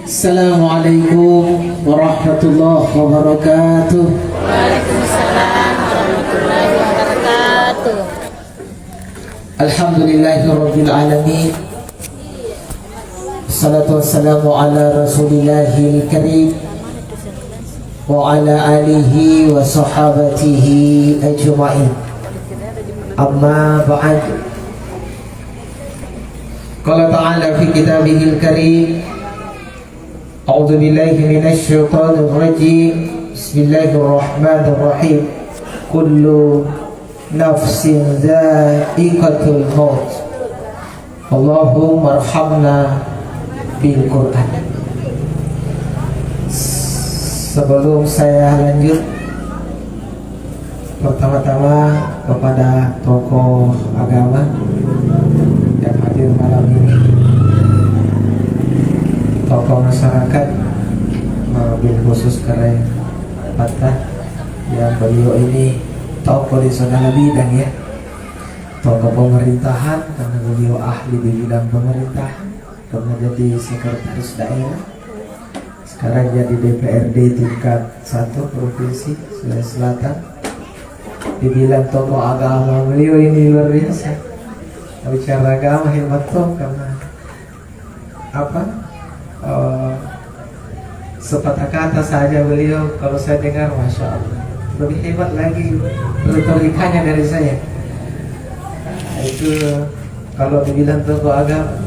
Assalamualaikum warahmatullahi wabarakatuh. Waalaikumsalam warahmatullahi wabarakatuh. Alhamdulillahirabbil alamin. Salatu wassalamu ala rasulillahil karim wa ala alihi wa sahabatihi ajma'in. Amma ba'd. Qala ta'ala fi kitabihil karim. A'udzu billahi minasy syaithanir rajim. Bismillahirrahmanirrahim. Kullu nafsin dha'iqatul maut. Allahumma arhamna bil Quran. Sebelum saya lanjut, pertama-tama kepada tokoh agama yang hadir malam ini, tokoh masyarakat, mobil khusus keren patah, yang beliau ini tokoh di segala bidang ya, tokoh pemerintahan karena beliau ahli di bidang pemerintahan, pernah jadi sekretaris daerah, sekarang jadi DPRD tingkat 1 provinsi Sulawesi Selatan. Dibilang tokoh agama, beliau ini luar biasa. Bicara agama hebat toh, karena apa? Sepatah kata saja beliau kalau saya dengar, masya Allah, lebih hebat lagi retorikanya dari saya. Itu kalau dibilang tokoh agama.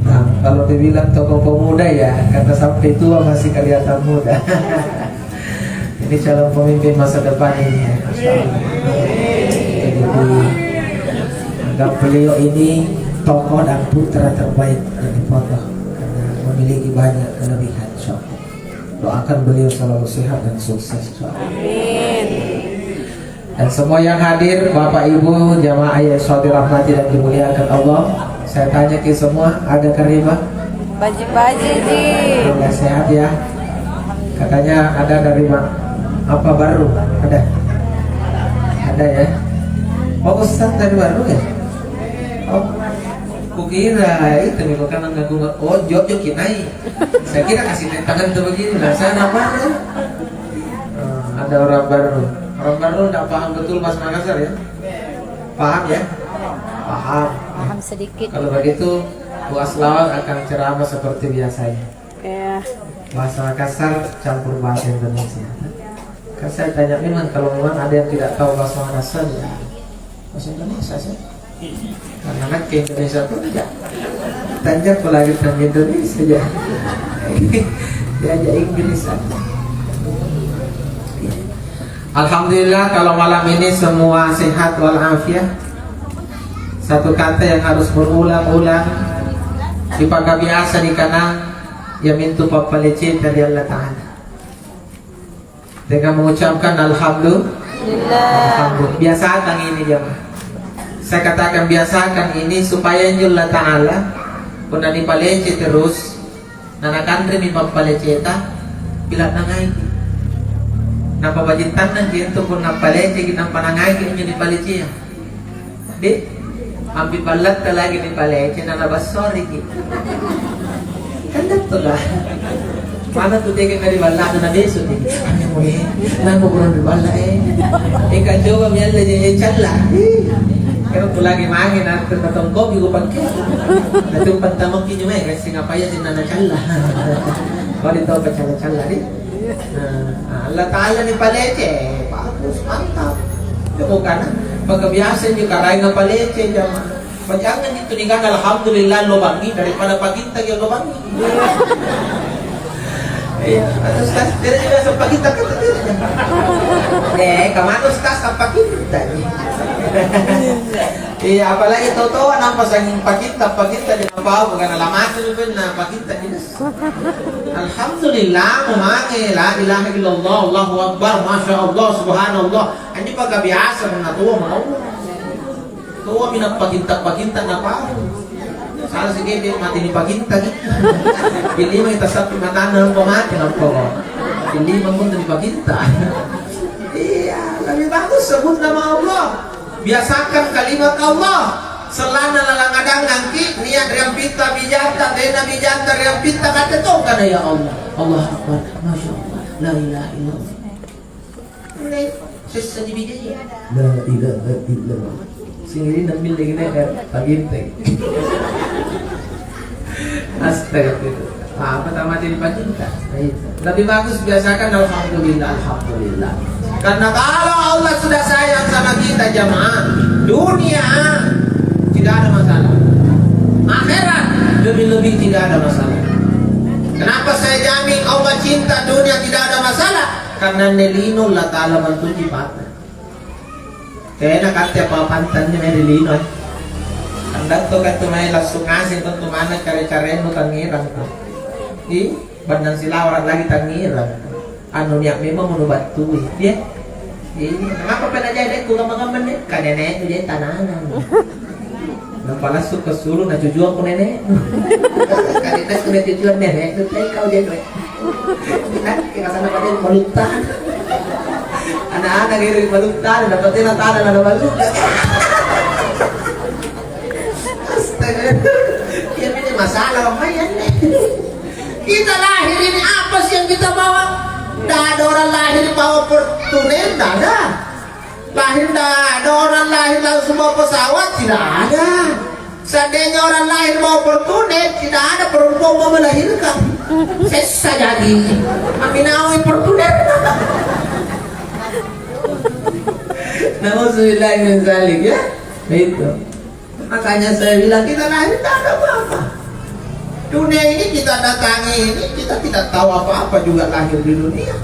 Nah, kalau dibilang tokoh pemuda ya, kata sampai tua masih kelihatan muda. Ini calon pemimpin masa depan ini ya, masya Allah. Jadi anggap beliau ini tokoh dan putra terbaik yang dipotong, memiliki banyak kelebihan. Doakan beliau selalu sehat dan sukses. Amin. Dan semua yang hadir, Bapak Ibu jamaah yang dirahmati dan dimuliakan Allah, saya tanya ke semua, ada karibah? Baji-baji ji. Alhamdulillah sehat ya. Katanya ada dari apa baru? Ada ya. Oh, Ustaz dari baru ya? Oh, kukira itu nih bukan ngaku. Oh, Jojo kinai. Saya kira kasih tangan tuh begini lah. Saya namanya. Ada orang baru. Orang baru tidak paham betul bahasa Makassar ya? Paham ya? Paham. Paham sedikit. Kalau begitu, Bu Aslawat akan ceramah seperti biasanya. Ya. Bahasa Makassar campur bahasa Indonesia. Kan saya tanya memang kalau memang ada yang tidak tahu bahasa Makassar ya bahasa Indonesia sih. Karena kan ke Indonesia pun tidak tanjak apalagi tentang Indonesia ya. Dia aja Inggris aja. Alhamdulillah kalau malam ini semua sehat walafiat. Satu kata yang harus berulang-ulang dipakai biasa di kanan, ya mintu papalecin dari Allah Ta'ala dengan mengucapkan Alhamdulillah. Biasakan ini jemaah. Saya katakan biasakan ini supaya Allah Ta'ala kung nanipalece terus nanakandre mi papaleceta bila nangai napabajitan na dito kung napalece ginang panangay kinyo ni palece di ambi balat talagi ni palece na nabasori ki kandat to lah mana tu dia kena dibala na beso ni ano mo nang kurang dibala ika jowa mi alla je challa pero tu lagi mangin at tatongko bigo pagke natung pantamang kinyo may kasi nga paya din na challa o dito pa challa di Allah Ta'ala ni palece bagus mantap itu kan pagkabiyasan nyo karay ng palece pajangan dito ni kan alhamdulillah lobangi daripada pagintag yung lobangi. Atas tas tidak juga sempat kita kata kemana tas apa kita iya apalagi toto nampak sanging pakita di apa bukan alamat itu na pakita ini. Alhamdulillah memanggil la ilaha illallah Allahu akbar masya Allah subhanallah ini pagkabiasa na tuwa mau tuwa minapakita na pa salah sige mati ni pakinta pilih mo itasap mata ng pamati ng po pilih mo ni pakinta iya lebih bagus sebut nama Allah, biasakan kalimat Allah, selana lalangadang ngangki niat riam pita bijata dena bijata riam pita kata to kana ya Allah. Allah Akbar. Masya Allah. La ilaha illallah. Ini sesa dijadi. La ilaha illallah. Sini nambil lagi nih paginteng. Astagfirullah. Apa pertama jadi pacinta? Lebih bagus biasakan alhamdulillah, alhamdulillah. Karena kalau Allah sudah sayang sama kita jamaah, dunia tidak ada masalah. Akhirat lebih-lebih tidak ada masalah. Kenapa saya jamin Allah cinta dunia tidak ada masalah? Karena nelino Allah Ta'ala bantuji patah. Kaya nakatya pa pantannya may nelino. Ang dato ka tumay lasukasin kung tumana kare-kare mo tangirang ko. Bandang silawar lagi tangirang. Ano niya memang menubat tuwi. Dia. Kenapa penajay ko kamagaman ni? Kanene ko diyan tananan. Napalasok ka sulo na jujuan ko nene. Kanina ko na jujuan nene. Tutay ikaw diyan we. Kaya sana pa din malugtan. Anak-anak ngiring malugtan. Dapat din ang tanan na malugtan. Astaga. Kaya may masalah mayan eh. Kita lahir ini apa sih yang kita bawa? Tidak ada orang lahir bawa fortuner, tidak ada. Lahir tidak ada orang lahir langsung bawa pesawat, tidak ada. Seandainya orang lahir bawa fortuner, tidak ada perempuan mau melahirkan. Sesa jadi aminawi fortuner. Nauzubillah min zalik ya. Itu. Makanya saya bilang kita lahir tidak ada apa-apa. Dunia ini kita datangi ini, kita tidak tahu apa-apa juga lahir di dunia.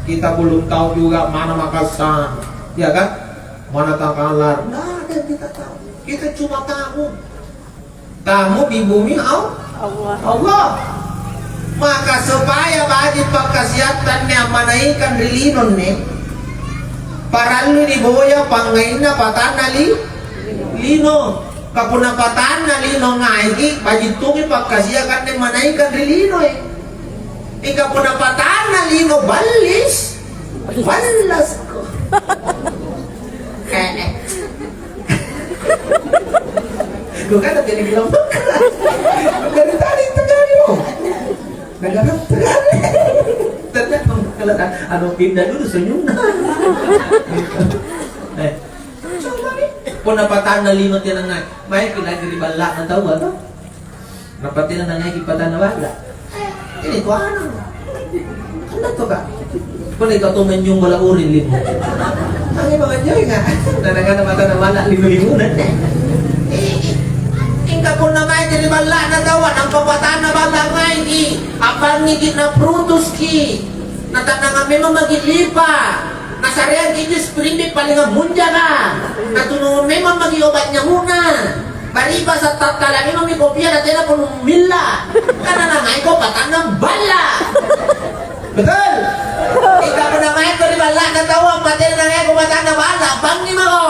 Kita belum tahu juga mana Makassar, ya kan? Mana Takalar, nah ada yang kita tahu. Kita cuma tahu di bumi Allah. Maka supaya bagi pakasiatannya manaikan rilinon nih, paralu di boya pangaina patana lino. Kapuna patana lino ngaiki bajitungi pagkasiya kan ni manaikan rilino eh. Kapuna patana lino balis ko. Gue kan udah jadi bilang dari tadi itu tadi oh. Nagharap tadi. Ternyata kalau ano pindah dulu senyum. Kung napatan na limot yan ang ngay, may kinagiri bala na tawa to. Napatin na ngay kipatan na bala. Ini ko ano? Ano to ka? Kung ikaw tumen yung wala urin limot. Ang mga nyoy nga. Nanaga na mata na bala limo-limunan eh. Ika kung na ngay kiri bala na tawa, ang papatan na bala ngay apang ngigit na prutos ki. Natanang memang magilipa. Nasarian itu sprint paling munja ka. Natuno memang mag-iobat niya muna. Bariba sa tatala memang may kopya na tena po mila. Kana na ngay ko patang bala. Betul? Ika po na ngay ko di bala na tawang matena na ngay ko patang bala. Bangi mo ko.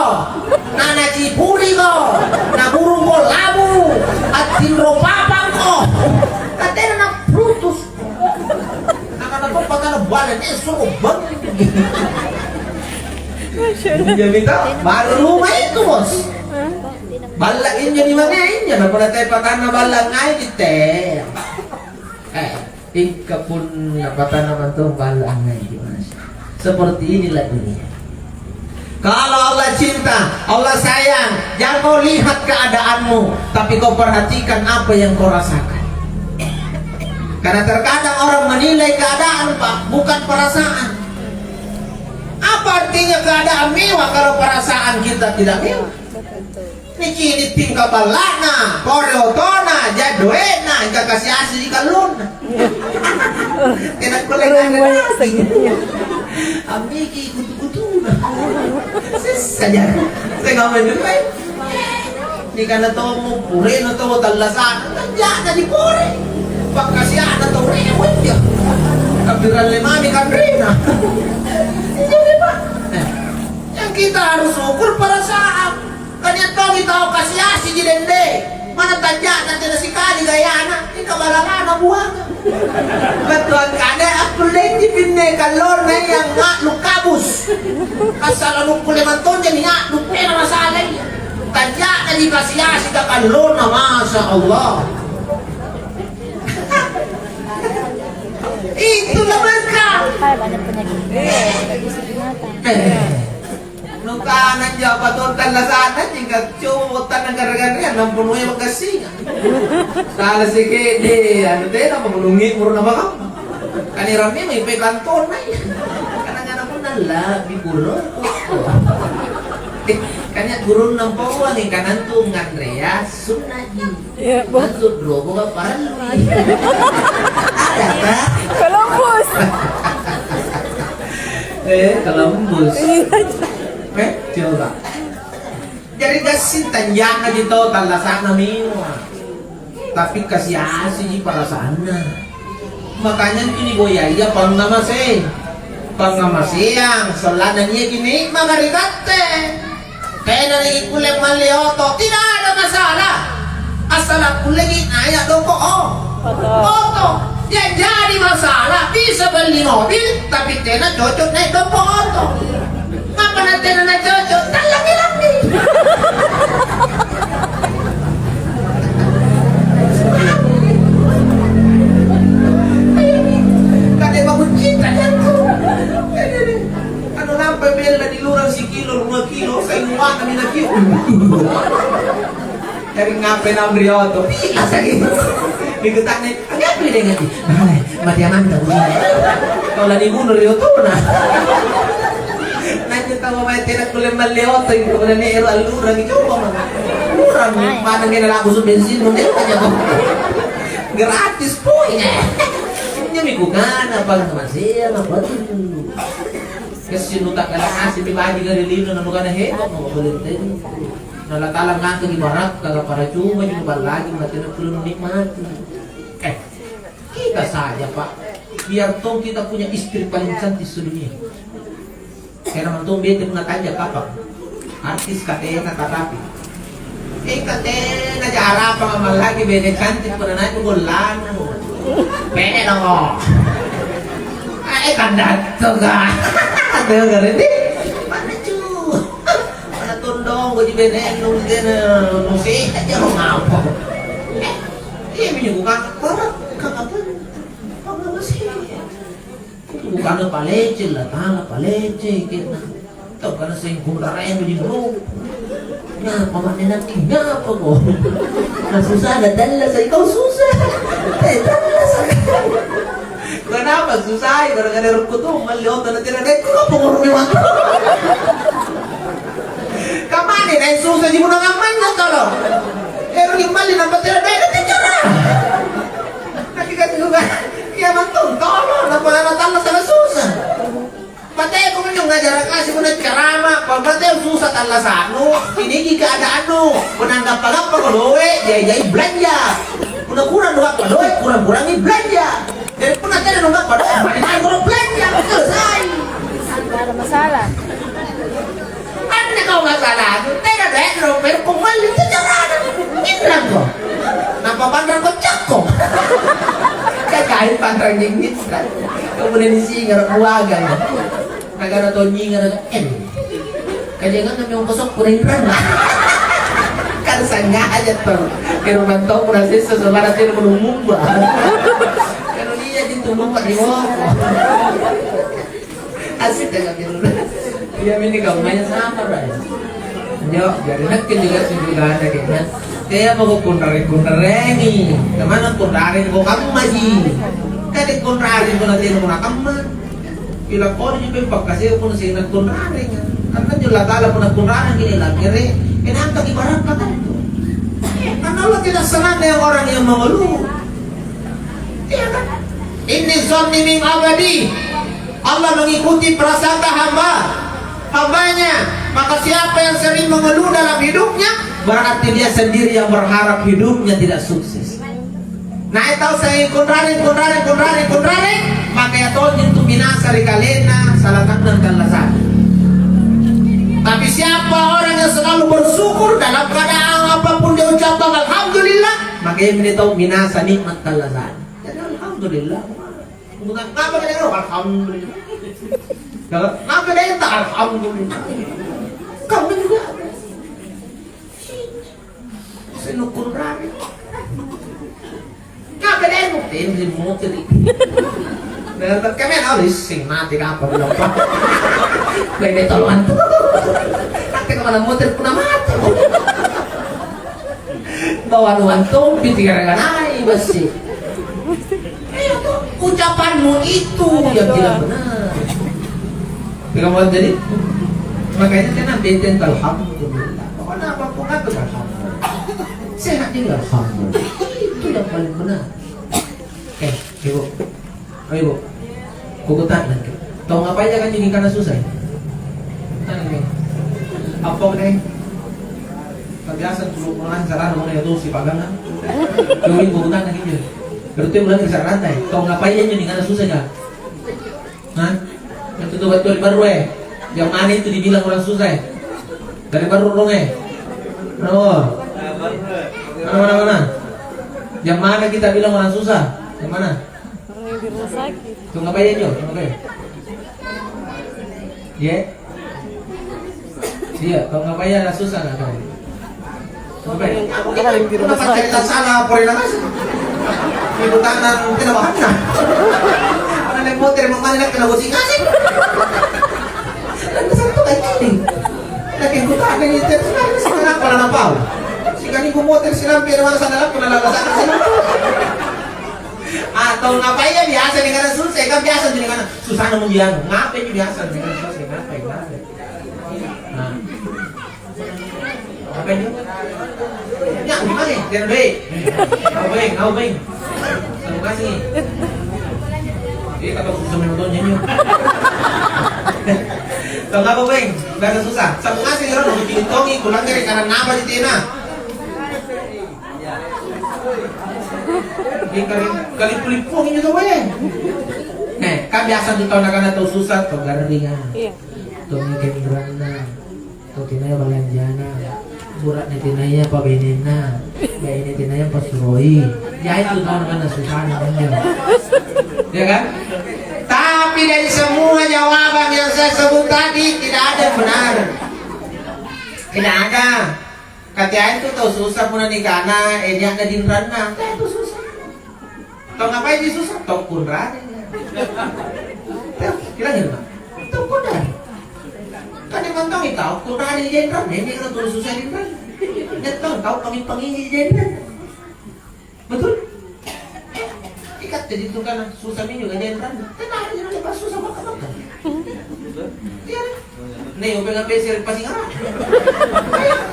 Na nachipuri ko. Naburong ko labu. At tinropapang ko. Katena na frutos. Nakana po patang bala. Neso ko bangi. Jadi kita baru rumah itu bos. Balakin jadi mangain ya, napala tayo patan na balangay kita. Ika pun napatan naman itong balangay mas. Seperti inilah dunia. Kalau Allah cinta, Allah sayang, jangan kau lihat keadaanmu, tapi kau perhatikan apa yang kau rasakan. Karena terkadang orang menilai keadaan pak, bukan perasaan. Apa artinya keadaan mewah kalau perasaan kita tidak mewah? Niki tingkah balana, koreotona, jadoena, kasih asli di kaluna. Kena kolekan lagi. Amiki kutu-kutu. Saja. Saya nggak main dulu. Ni kana to mo pure no to talasan. Nandiyan na di pure. Pagkasya na to rewet ya. Kapiran lemani kadrina. Jadi Pak, yang kita harus ukur perasaan. Kanya to kita kasih asih di dende. Mana tanya nanti nasi kali gaya anak. Ini kabalala na buang. Betul kada aku lagi pinne kalor na yang ngak lukabus. Asal lu kulemanton jadi ngak lupa na masalah. Tanya na dikasih asik kalon na Masya Allah. Itu naman ka. Ay, banyak penyakit. Bisa binatang. Nukanan niya patutan lasanan jika cumutan ng garagarian ng puno yung magkasinga. Sala si Kede, ano tayo na maglungi mo na ba ka? Kanirami may pekanton na yan. Kanang mo nala, biguro. Kanya gurun ng pawang yung kanantong Andrea Sunaji. Maksud bro, buka palu. Ada ka? Columbus. Columbus. Coba. Jadi kasih tanjang na dito, talasan namin. Tapi kasih asih para sana. Makanya ini boyaya pangamase yang selanan niya gini magarigate. Kaya nalingin ko lang malioto, tidak ada masalah. Asal aku lagi ayat dong kok. Foto. Yang jadi masalah bisa beli mobil tapi tena cocok naik dong foto. Apa nanti na cocok? Tak lagi-lagi. Kade bangun cinta jantung. Ano nampai bela di lurang si kilo, 2 kilo, sa inuwan kami na kilo. Dari ngapain na brioto? Pila sa iyo. Bigutan na, ang ngapain na nga di? Mahalay, matiyaman ka. Kau lani mo na rioto na. Nanti tahu may tinagkulim malioto yung kung ni ero alurang ito ko man. Alurang manang ginalago sa bensin mo din kanya ko. Gratis po eh. Hindi may kugana pag naman siya mapatin. Kasi nutak ka lang kasi may baji ka rilino na nuka na heto mga balintin. Nalatalang nga kang ibarak kaga para cuma yung balagi na tinagkulim nikmati. Kita saja pak. Biar tong kita punya istri paling cantik sedunia. Kaya naman itong bete mo natanya kapag artis katena katapi. Katena jara pa nga malagi bete cantik ko na natin gulan mo. Pwede na ko. Kandat to ka. Ano yung gariti? Manachu. Manatundong ko di bete nung siya dyan mo nga po. Minyo ko ka. Parang kakapon. Bukan na paleche, latala paleche, kita. Tahu kan sa yung kumarayan mo di mo. Nga, pamanin natin nga pa ko. Nasusah, nadala sa ikaw susah. Dala sa kenapa susah? Gara-gara ruko to, maliota na tinaday ko ka pungurumi mo. Kamanin, ay susah di mo na ngaman na tolo. Pero yung mali na patiraday na titsura. Nakikat ko ba? Iya mantong, tolong, napalatan na sa susah. Patay ko man yung ngajarak kasi mo na karama. Pag patay susah talasano, pinigi keadaan no. Menanggap pagap pagolowe, jay belanja. Kurang-kurang nunggak padoy, kurang-kurangi belanja. Jadi pun nanti ada nunggak padoy, main kurang belanja, selesai. Tidak ada masalah. Ano kau nggak salah? Tidak ada, pero kembali itu jangan. Indra kok. Napa pandang kok cakok? Kahit pantrang dingin kan. Kemudian isi ngarap buaga ya. Nagana to nyi ngara en. Kaya nga yung kosok kurang rana. Kan sanga aja to. Pero mantau proses sesuara tin menumumba. Kalau dia ditumumba di bawah. Asik dengan biru. Dia ini gamanya sama rai. Yo, jadi nak juga sembilan kayaknya. Kaya mau kundarin-kundarengi. Kemana kundarin ko kamu maji. Kaya kundarin ko natin mo nakaman. Kila ko rin yung pagkasi ko na siya nagkundarin. Karena jula tala po nagkundarin gini lang. Kaya kinanta ibarat ka tayo. Kanala tinasalan na yung orang yang mengeluh. Iya kan? Ini zonni min abadi. Allah mengikuti prasangka hambanya. Maka siapa yang sering mengeluh dalam hidupnya, berarti dia sendiri yang berharap hidupnya tidak sukses. Nah itu saya kundarin, maka ya tonjin tu binasa rikalena, salahkan dan kalasan. Tapi siapa orang yang selalu bersyukur dalam keadaan apapun dia ucapkan alhamdulillah, maka ia menitahu binasa nikmat kalasan. Jadi alhamdulillah. Bukan apa dia alhamdulillah. Kenapa dia tak alhamdulillah? Kamu juga. sinukun rari. Ngapain mo? Hindi mo tiri. Dapat kami alis sing mati ka pa rin pa. May tolongan to. Teka mana motor ko na mati. Bawa nuan to, pitikar ka na ibasi. Ucapanmu itu yang tidak benar. Bila mau jadi, makanya kan benten alhamdulillah. Pokoknya apapun kan alhamdulillah. Sehat juga alhamdulillah. Itu yang paling benar. Ibu, ayo ibu, kuku tanya. Tahu ngapain jangan jadi karena susah? Tanya. Apa nih? Kebiasaan dulu pulang sarana mau itu si pagangan. Jadi kuku tanya gitu. Berarti bulan di rantai. Kau ngapain aja nih karena susah kan? Hah? Yang itu betul baru Yang mana itu dibilang orang susah? Dari baru dong mana? Yang mana kita bilang orang susah? Yang mana? Orang di rumah sakit. Kau ngapain aja? Ngapain? Iya? Iya, kau ngapain aja susah nggak kau? Ngapain? Orang di rumah Kenapa cerita sakit. salah? Pernah ibu tangan tidak bahana. Karena naik motor mau mana kena gosing asik. Dan kesan itu kayak gini. Lagi ibu tangan ini sekarang pernah nampau. Sehingga ibu motor silam pada mana sana pernah lalasan silam. Atau ngapain ya biasa dengan susah kan biasa dengan susah namun dia ngapain biasa dengan susah ngapain. Nah. Ngapain juga? Ya, gimana nih? Jangan baik. Kau baik. Terima kasih. Jadi kata susah menonton nyanyi. Tahu nggak apa baik? Gak ada susah. Terima kasih orang mau bikin tongi, pulang dari kanan apa di tina. Kali pulipung ini tuh baik. Kan biasa di tahun akan tahu susah, tahu garingan. Iya. Tahu mikir beranda, tahu tina balanjana. Burat netinanya apa benena, bayi netinanya pas suroi. Ya itu tahun karena susah namanya, ya kan? Tapi dari semua jawaban yang saya sebut tadi tidak ada yang benar, tidak ada. Kata itu tahu susah pun nikahna, dia ada di rana, itu susah. Tahu ngapain dia susah? Tahu pun rana. Kira gimana? Tahu pun rana. Kan yang mantau itu tahu pun rana di jenderal, dia kan tulis susah di rana. Dia tahu pangi-pangi di jenderal. Betul? Ikat jadi itu kan susah ini juga jenderal. Tenang aja nanti pas susah makan. Iya. Nih, udah pesir pasti ngarang.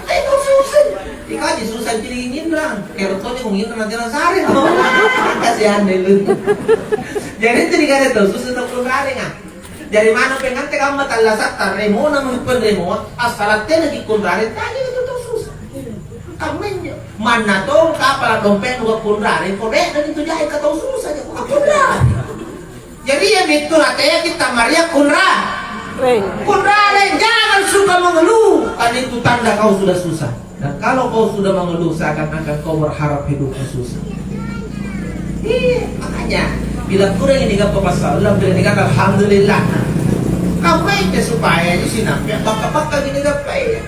Ayo susah. Ikaji susah jadi ingin bilang. Kerotnya ngomongin nanti nasari. Kasihan deh lu. Jadi itu dikata tuh susah tak perlu garing ah. Dari mana pengen kamu matalasa taremo namun penremo asalatnya lagi kundrare tanya itu tuh susah. Kamu mana tuh kapal dompet dua kundrare kode dan itu jahit kata susah aja kok kundrare. Jadi yang itu katanya kita Maria kundrare jangan suka mengeluh kan itu tanda kau sudah susah. Dan kalau kau sudah mengeluh seakan-akan kau berharap hidupmu susah. Iya makanya bila kurang ini gak pasal Allah bila ini kata alhamdulillah kamu itu supaya di sini baka gini gak pay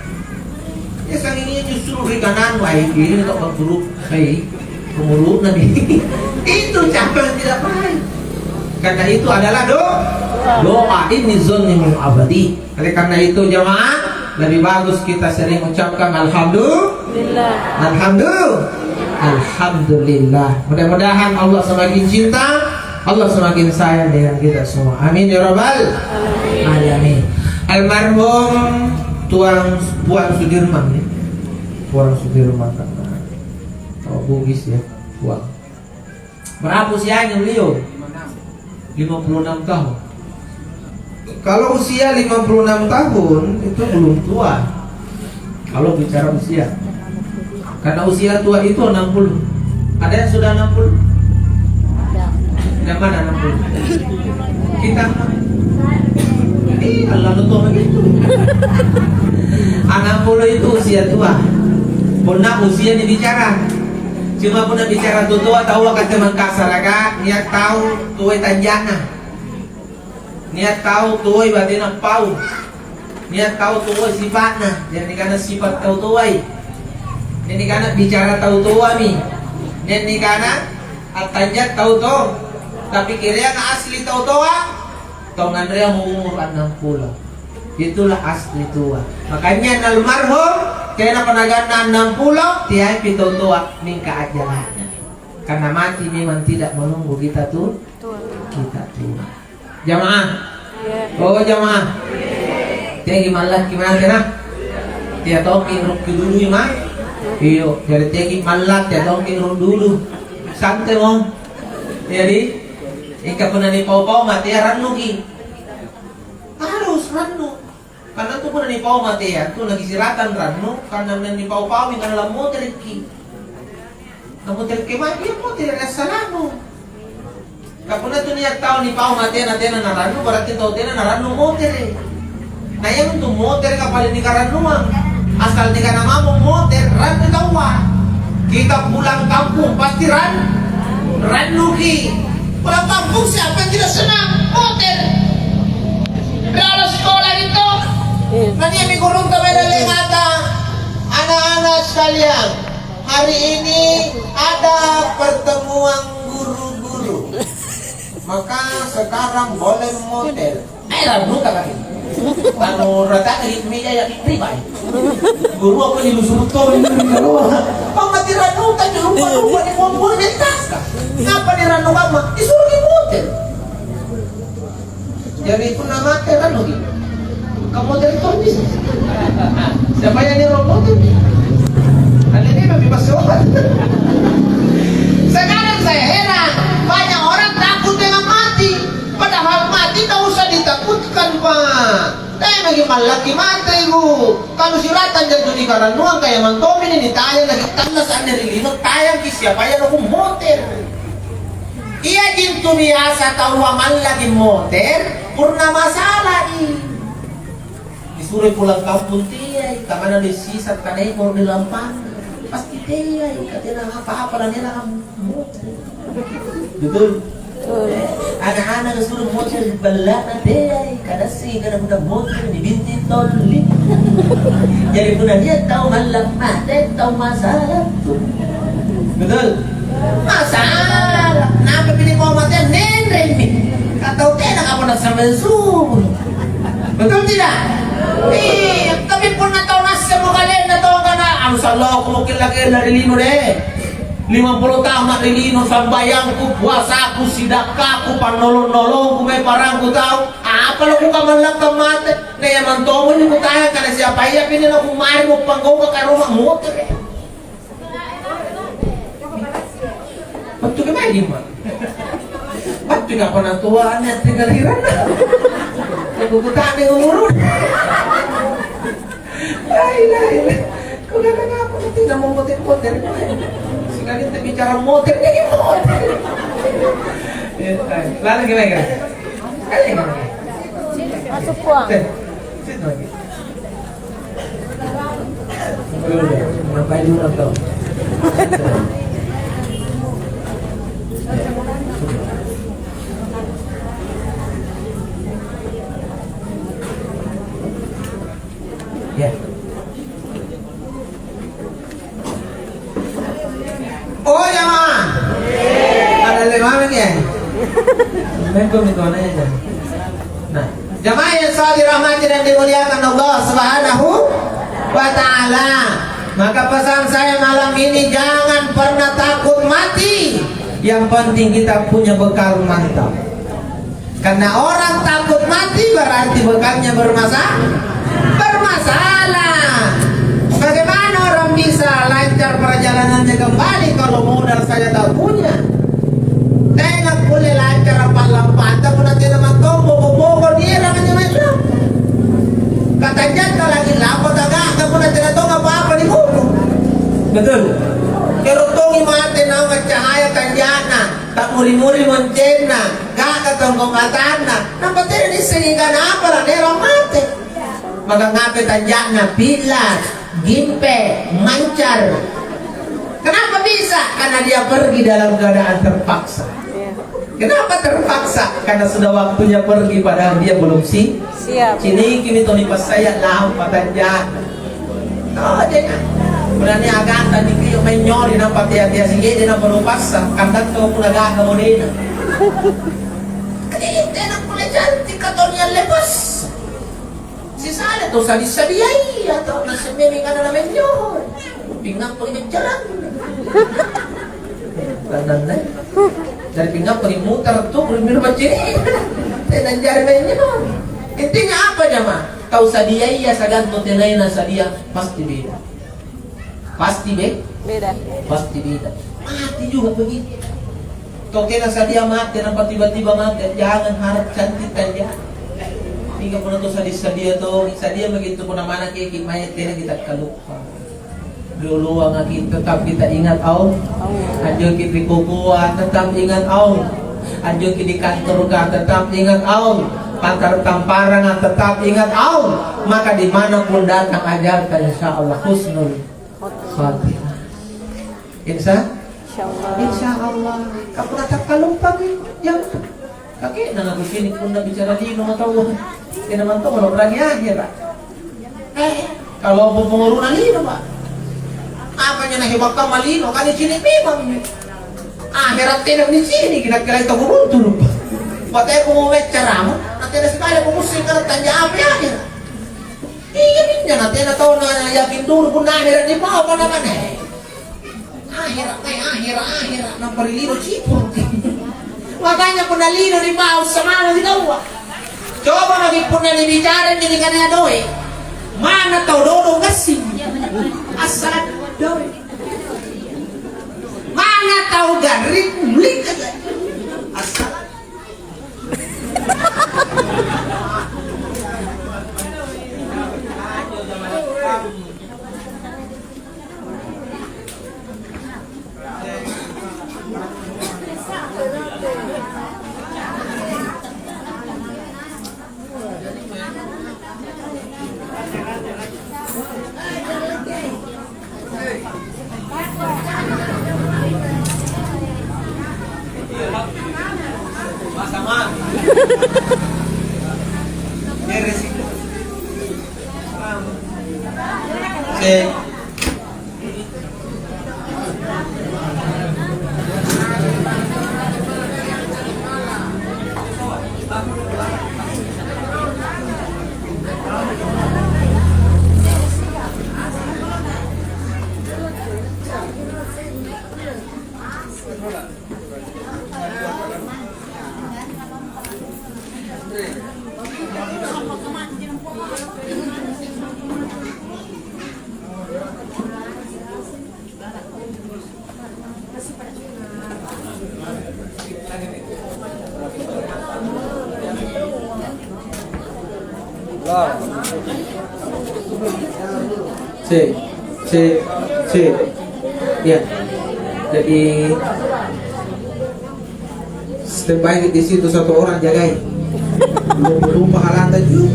ya sang ini justru rikanan wahai ini untuk berburuk hey kemuruk nabi itu capek tidak pay karena itu adalah doa ini zonimul abadi. Oleh karena itu jemaah lebih bagus kita sering ucapkan alhamdulillah. Mudah-mudahan Allah semakin cinta, Allah semakin sayang dengan kita semua. Amin ya rabbal alamin. Almarhum Puan Sudirman ya. Puan Sudirman karena Bugis ya, Puan. Berapa usianya beliau? 56 tahun. Kalau usia 56 tahun itu belum tua. Kalau bicara usia. Karena usia tua itu 60. Ada yang sudah 60? Yang mana 60? Kita Allah tua begitu. 60 itu usia tua. Pernah usia dibicara. Cuma pernah bicara tua tahu akan teman kasar agak niat tahu tua tanjana. Niat tahu tua batin pau. Niat tahu tua sifatnya. Jadi karena sifat tahu tua. Nini kana bicara tahu tua mi. Nini kana atanjat tahu to. Tapi kira yang asli tahu tua. Tongan dia mau umur 60. Itulah asli tua. Makanya almarhum kena penagana 60 tiap itu tua mingka ajarannya. Karena mati memang tidak menunggu kita tuh. Kita tua. Jamaah. Oh jamaah. Dia gimana kena? Dia talking dulu mah. Iyo, jadi tegi malat ya dong king dulu. Santai mong. Jadi, ika pun ni pau mati ya ranu ki. Harus ranu. Karena tu pun ni pau mati ya, tu lagi siratan ranu. Karena ni pau yang dalam motor ki. Namun terki mati ya motor ya salamu. Kapuna tu niya tahu ni pau mati na tena na ranu, berarti tahu tena na ranu motor. Nah yang untuk motor kapal ni karanuang. Asal jika nama motor ranu tawa. Kita pulang kampung pasti ranuki. Pulang kampung siapa yang tidak senang motor. Kalau sekolah itu nanti yang dikurung kepada kata anak-anak sekalian, hari ini ada pertemuan guru-guru. Maka sekarang boleh motor. Ranu kakak. Ano rata kahit meja ya pribay. Guru ako nilusuro to ni dalawa. Pag matirano ta yung lupa ni mo ni taska. Ngapa ni rano ka ma? Isuro ni motel. Jadi itu nama terano gi. Kamu dari to bis. Siapa yang ni robot? Ano ni mabibas obat. Sekarang saya heran, banyak orang takut dengan mati. Padahal mati tak usah ditakutkan Pak. Kaya lagi malaki mati Bu. Kalau silatan dyan di karanuang kaya mantomin ini tayang lagi tandas dari lino tayang siapa yang aku motor. Iya din tumiasa tawaman lagi motor purna masalah disuruh pulang kampung tiay kamana disisat kanay mau dilampang pasti tiay katanya apa-apa lang nila motor. Betul. Anak-anak suruh motor balak nanti kada sih kada muda motor dibinti toli. Jadi pun dia tahu malam mati tahu masalah. Betul. Masalah. Kenapa pilih mau mati nendreng nih? Kata tidak apa nak sambil zoom. Betul tidak? Kami pun nak tahu nasi mau kalian nak tahu kana. Anusallah aku mungkin lagi dari lino deh. 50 tahun mak lilino sambayangku, puasaku, sidakaku, panolong-nolongku, may parangku tahu. Apa lo ku kamalak kamate? Na yaman tomo ni kutaya kana siapa iya pinin ako mari mo panggaw ka kay rumah motor. Pagto ka may ma. Pagto ka pa ng tuwaan at tingaliran na. Nagugutaan ng umurun. Ay. Kung gano'n nga ako, tingnan mo motor. Kali kita bicara motor, jadi motor. Lalu gimana? Kali gimana? Masuk puang. Situ lagi. Ngapain dulu atau? Ya. Oh jamaah. Ada lima ya. Memang itu aja. Nah, jamaah yang selalu dirahmati dan dimuliakan Allah Subhanahu wa taala. Maka pesan saya malam ini jangan pernah takut mati. Yang penting kita punya bekal mantap. Karena orang takut mati berarti bekalnya bermasalah. Bagaimana orang bisa lancar perjalanannya kembali kalau modal saja tak punya? Tengok boleh lancar apa lampata pun nanti nama tombo dia namanya macam. Katanya kalau lagi lapor agak pun nanti tahu apa di gunung. Betul. Kalau tongi mati nama cahaya kanjana, tak muri-muri mencena, gak ketemu katana. Nampak tidak disehingga apa lah dia mati. Maka ngapain tanjana pilas. Gimpe, mancar. Kenapa bisa? Karena dia pergi dalam keadaan terpaksa. Kenapa terpaksa? Karena sudah waktunya pergi padahal dia belum siap. Kini toni pas saya lampa tanjana. Oh, jangan. Mula niya aganda ni kayo may nyori ng pati-atiya sige din ang palupas kandat ko kung nagaka mo din. Kaya tinang pula dyan, tikator niya lepas. Si Sala to sabi-sabi ay ato nasimiming ka na namin yun. Pingang po yung tiyaran. Gandan na. Dari pingang po yung mutar to, kung minuman dyan. Nandiyan na yun. Hindi nga apa niya ma? Kau sa dia iya sa ganto tinay na sa dia pasti beda. Pasti Beda. pasti beda. Mati juga begitu. Kau kena sa dia mati, nampak tiba-tiba mati, jangan harap cantik kan dia. Tiga pun itu sa dia begitu pun mana kayak mayat kita kalupa. Dulu ang kita tetap kita ingat Allah. Anjo kita kukuha tetap ingat Allah. Anjo kita di kantor ka tetap ingat Allah. Pantar tamparang tetap ingat Allah. Maka di mana pun datang ajarkan insya Allah husnul khatimah. Insya Allah. Kamu nakakalumpa yang kakek na nagusinig pun na bicara di no matawa. Hindi naman to kalau orang akhir. Kalau pengurunan ini Pak. Apa niya nahiwag ka malino kani sinipimang. Akhirat tinang di sini kinakilay ka guruntulo pa. Patay ko mo cara mo. Natin na sekali pumusing ka tanya apa akhir. Iyamin niya natin na taon na yakin dulu kung akhirat di pa apa naman Akhirat ng parilino sipon. Makanya kung nalino di pa sa mana di dawa. Coba magipun na ni bicara ni kanina doy. Mana tau dodong gasing. Asal doy. Mana tahu garik blik aja. Asal. Cek. Ya. Jadi standby di situ satu orang jagain. Belum pahalan tadi.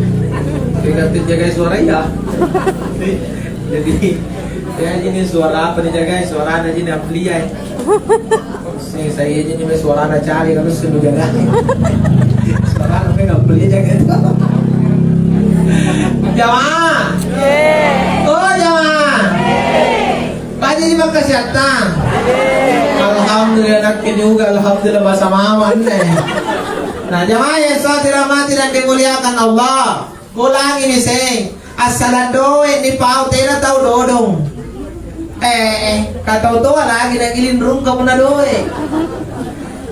Diganti jagain suara ya. Jadi ya ini suara apa dijagain? Suara ada ini ampliai. Saya ini suara ada cari kalau sudah jagain. Suara apa nggak beli jagain. Jamaah. Oh jamaah. Pagi di kesehatan. Alhamdulillah nak juga alhamdulillah bahasa mawan Nah jamaah yang saya dirahmati dan dimuliakan Allah. Kulang ini sing. Asalado ni pau tena tahu dodong. Kata tu lagi nak ilindrung kamu na doe.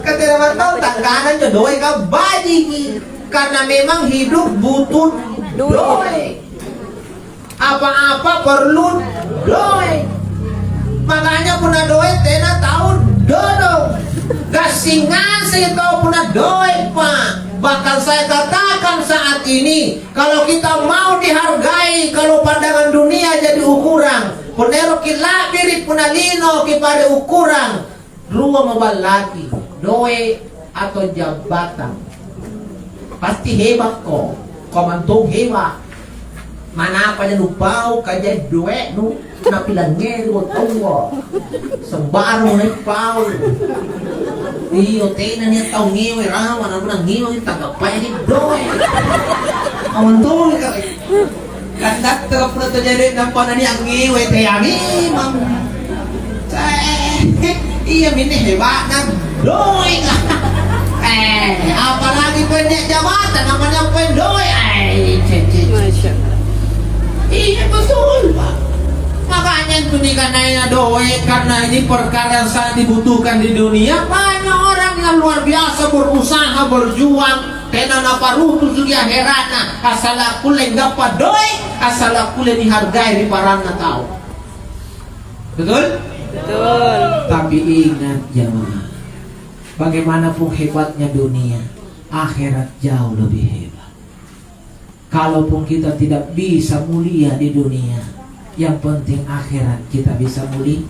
Kata naman tahu tangganan nyo doe ka baji karena memang hidup butuh doe. Apa-apa perlu doe. Makanya puna doe tena tahu dodong. Kasingan saya tahu puna doe pak. Bahkan saya katakan saat ini, kalau kita mau dihargai, kalau pandangan dunia jadi ukuran, punero kilabiri punalino kepada ukuran, dua mabalaki, doe atau jabatan, pasti hebat kok, komando hebat. Mana apa yang lupau kajai doe nu napilangnya lu tahu, sembarang nih pau. Iyo tena niya tao ngiwe rawan ako nang ngiwe tagapay ni doy. Awan to Kandak terus jadi nampak nani angi wete ami mam. Iya mini hebat nam doi lah. Apalagi pendek jabatan namanya pendoi. Masya Iya betul Pak. Makanya itu nih karena doi karena ini perkara yang sangat dibutuhkan di dunia. Banyak orang yang luar biasa berusaha berjuang. Kena napa rutu juga herana asal aku dapat doi asal aku dihargai di parana tahu. Betul? Betul. Tapi ingat jemaah, bagaimanapun hebatnya dunia, akhirat jauh lebih hebat. Kalaupun kita tidak bisa mulia di dunia, yang penting akhirat kita bisa mulia.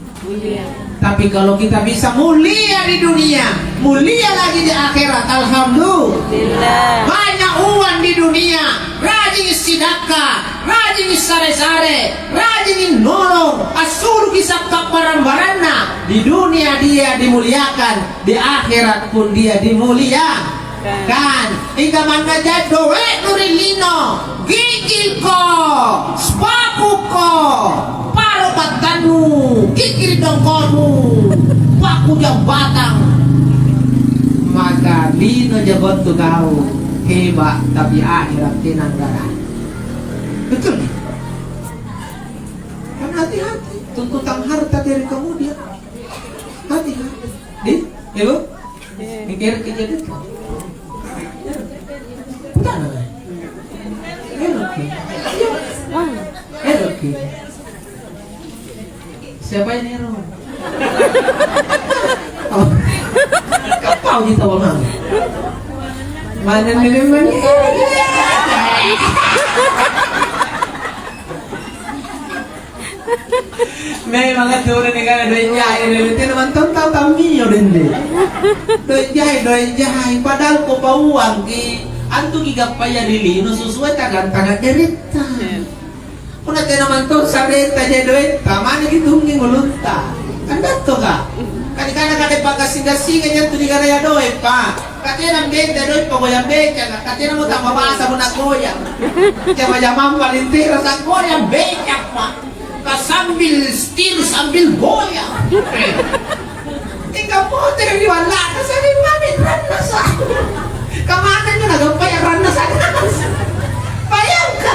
Tapi kalau kita bisa mulia di dunia, mulia lagi di akhirat, alhamdulillah. Banyak uang di dunia, rajin sedekah, rajin sare-sare, rajin nolong, asur kisah barang-barangna. Di dunia dia dimuliakan, di akhirat pun dia dimuliakan. Ika mana jado nurilino, gigil ko, spaku ko, paro batanu, kikir dongkonu, paku jam batang. Maka lino jabot tu kau hebat tapi akhirat tinanggaran. Betul nih. Kan hati-hati, tuntutan harta dari kemudian. Hati-hati. Ibu, mikir kejadian. Oke. Siapa ini Ron? Oh. Kapau di tawang mana? Mana minuman? Memang itu udah negara doin jahit, itu naman tahu kami udah deh. Doin jahit, padahal ko pa uang ki. Anto gigapaya dilino sesuai tagan-tagan derita. Kuna tayo naman to sa renta niya doon. Tama na gitong ngulunta. Anda to ka? Kani-kana kada pagkasinga-singa niya to di ka na doon pa. Kati ng benta doon pa goyang benta. Kati na mo ta mabasa mo na goyang. Kaya mayaman palintira sa goyang benta pa. Kasambil stil sambil goyang. Ikaw po tayo wala ka sa limamit ran na sa. Kamanan nyo nagampayaran na sa nas. Payang ka.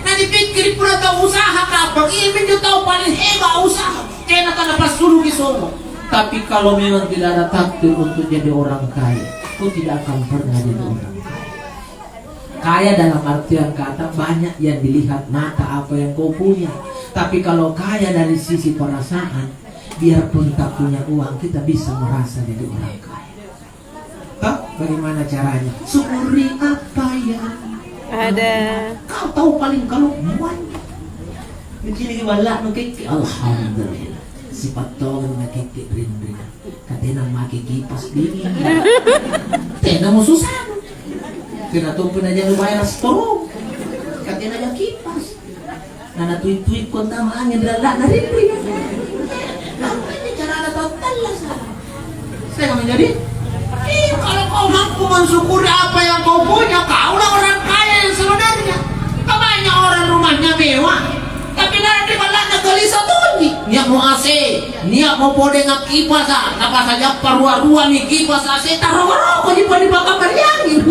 Nanipikiri po na ito usaha ka. Pag-ibig nyo ito paling heba usaha. Kaya na ito napasulog isomo. Tapi kalau memang tidak ada takdir untuk jadi orang kaya, kau tidak akan pernah jadi orang kaya. Kaya dalam artian kata banyak yang dilihat mata apa yang kau punya. Tapi kalau kaya dari sisi perasaan, biarpun tak punya uang, kita bisa merasa jadi orang kaya. Bagaimana caranya? Syukuri apa yang ada. Kau tahu paling kalau banyak. Begini wala no kiki. Alhamdulillah. Sifat tolong na kiki rin. Katena makikipas din. Tena mo susah. Tinatupin na dyan lumayan na storong. Katena dyan kipas. Na natuit-tuit ko tamaan yung lala na rin. Ini cara na talas. Saya kami jadi. Kalau kau mampu mensyukuri apa yang kau punya, kaulah orang kaya yang sebenarnya. Banyak orang rumahnya mewah, tapi nanti malah gelisah tuh nih. Niat mau AC, niat mau pode ngak kipas apa saja parua-rua nih kipas AC, taruh rokok di bakal beriangin.